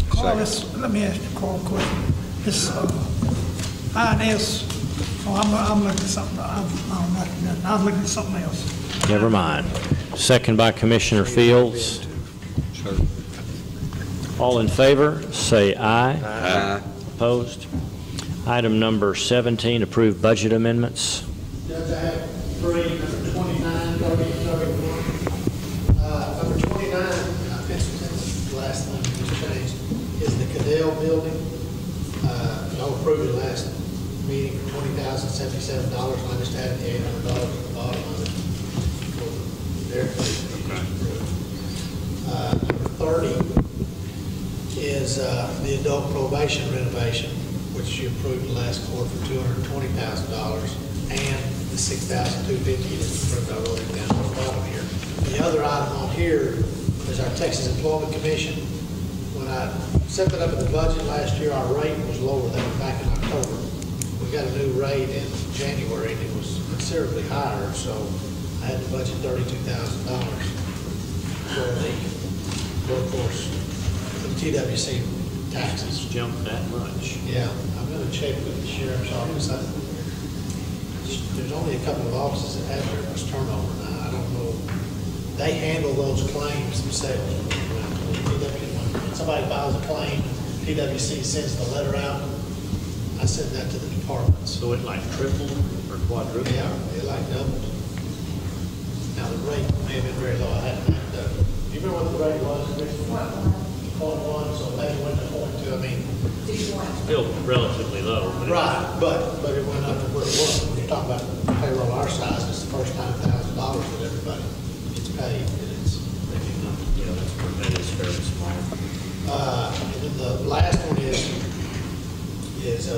Carl, let me ask you, Carl, a question. This INS, I'm looking at something, I'm looking at something else. Never mind. Second by Commissioner Fields. All in favor, say aye. Aye. Opposed? Item number 17, approved budget amendments. Judge, I have three, number 29, 30, and 31. Number 29, I mentioned this last time, it just changed, is the Cadell building. Y'all approved it last meeting for $20,077, and I just added the $800 at the bottom of it. There. Number 30 is the adult probation renovation, which you approved last quarter for $220,000, and the $6,250 that's approved. I wrote it down on the bottom here. The other item on here is our Texas Employment Commission. When I set that up in the budget last year, our rate was lower than back in October. We got a new rate in January, and it was considerably higher, so I had to budget $32,000 for the workforce, for the TWC taxes. Jumped that much. Yeah, I'm going to check with the sheriff's office. There's only a couple of offices that have very much turnover now. I don't know. They handle those claims themselves. When somebody files a claim, PwC sends the letter out. I send that to the department. So it like tripled or quadrupled? Yeah, it like doubled. Now the rate may have been very low. I hadn't. Do you remember what the rate was? 0.1, so maybe went to 0.2. I mean, Still relatively low. right, but it went up to where it was. When you're talking about payroll our size, it's the first time $1,000 that everybody gets paid. And it's really not, That is fairly small. and then the last one is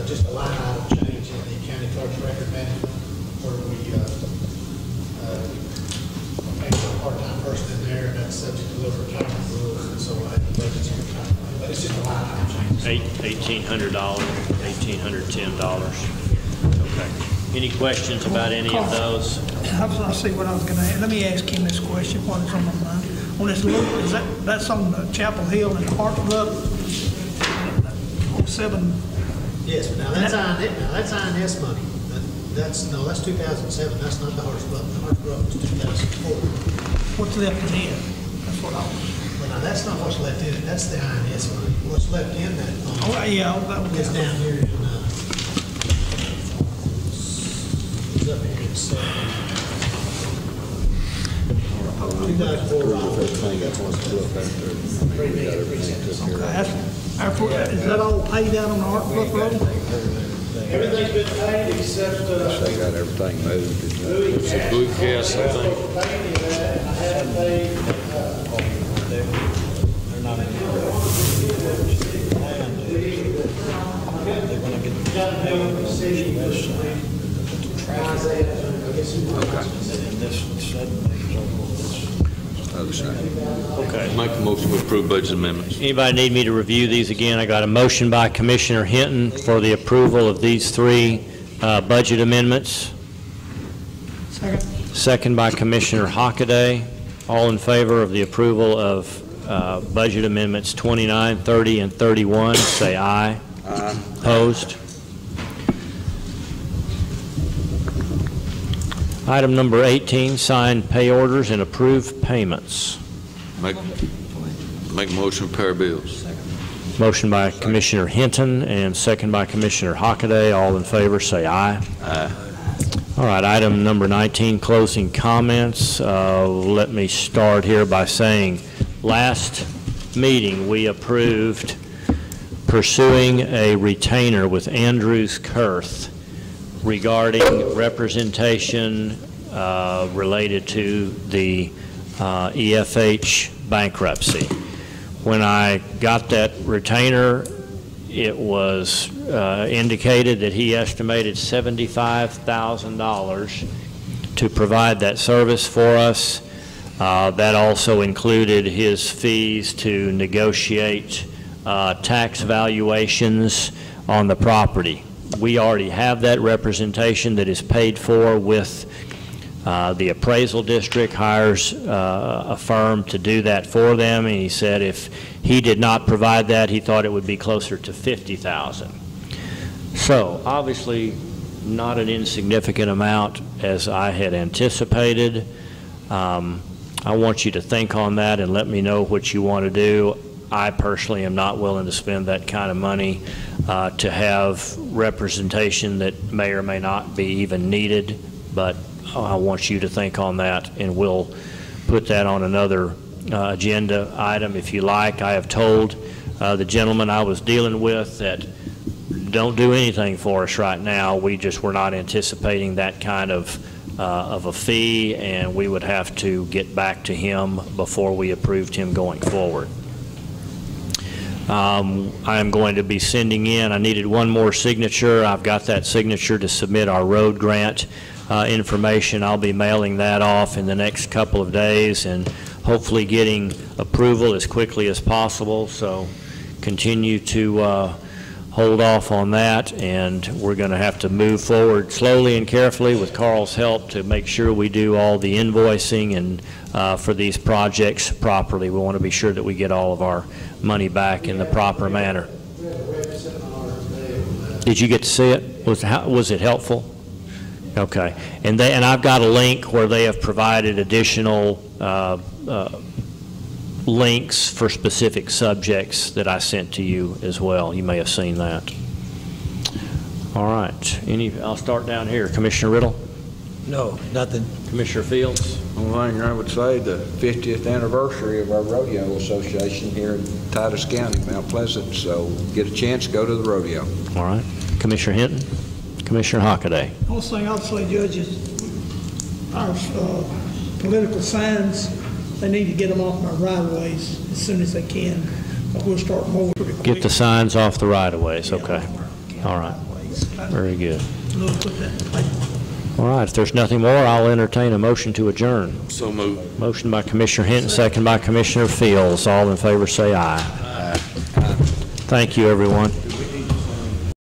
just a line item change in the county clerk's record management, where we pay for a part-time person in there, and that's subject to little retirement rules, and so I had to budget some retirement. But it's just a line item change. $1,800, $1,810. Okay. Any questions about any of those? I see what I was going to ask. Let me ask him this question, what is on my mind. On this loop, is that's on Chapel Hill and Hartbrook, 07. Yes, but now that's INS money. That's 2007. That's not the Hartsbrook. The Hartsbrook is 2004. What's left in there? That's what I was. Well, now that's not what's left in it. That's the INS money. What's left in that fund? Oh, yeah, that was It's down here in, it's up here in 2004. Is that all paid out on the Hartbrook Road? Everything's been paid except, They got everything moved. It's a blue cast, I think. I haven't paid, Okay. Make a motion to approve budget amendments. Anybody need me to review these again? I got a motion by Commissioner Hinton for the approval of these three budget amendments. Second. Second by Commissioner Hockaday. All in favor of the approval of budget amendments 29, 30, and 31, say aye. Aye. Opposed? Item number 18, sign pay orders and approve payments. Make a motion to pay bills. Motion by Commissioner Hinton and second by Commissioner Hockaday. All in favor, say aye. Aye. All right, item number 19, closing comments. Let me start here by saying last meeting we approved pursuing a retainer with Andrews Kurth regarding representation related to the EFH bankruptcy. When I got that retainer, it was indicated that he estimated $75,000 to provide that service for us. That also included his fees to negotiate tax valuations on the property. We already have that representation that is paid for with The appraisal district hires a firm to do that for them, and he said if he did not provide that, he thought it would be closer to $50,000. So obviously not an insignificant amount as I had anticipated. I want you to think on that and let me know what you want to do. I personally am not willing to spend that kind of money to have representation that may or may not be even needed, but I want you to think on that, and we'll put that on another agenda item if you like. I have told the gentleman I was dealing with that don't do anything for us right now. We just were not anticipating that kind of a fee, and we would have to get back to him before we approved him going forward. I am going to be sending in, I needed one more signature. I've got that signature to submit our road grant information. I'll be mailing that off in the next couple of days and hopefully getting approval as quickly as possible. So continue to hold off on that, and we're going to have to move forward slowly and carefully with Carl's help to make sure we do all the invoicing and for these projects properly. We want to be sure that we get all of our money back in the proper manner. Did you get to see it? Was it helpful? Okay. And I've got a link where they have provided additional links for specific subjects that I sent to you as well. You may have seen that. All right. I'll start down here. Commissioner Riddle? No, nothing. Commissioner Fields? Only thing I would say, the 50th anniversary of our rodeo association here in Titus County, Mount Pleasant, so get a chance, go to the rodeo. All right. Commissioner Hinton? Commissioner Hockaday? The only thing I'd say, Judge, is our political signs, they need to get them off our right-of-ways as soon as they can. But we'll start mowing pretty quick. Get the signs off the right-of-ways, okay. All right. Very good. All right, if there's nothing more, I'll entertain a motion to adjourn. So moved. Motion by Commissioner Hinton, second by Commissioner Fields. All in favor say aye. Aye. Thank you, everyone.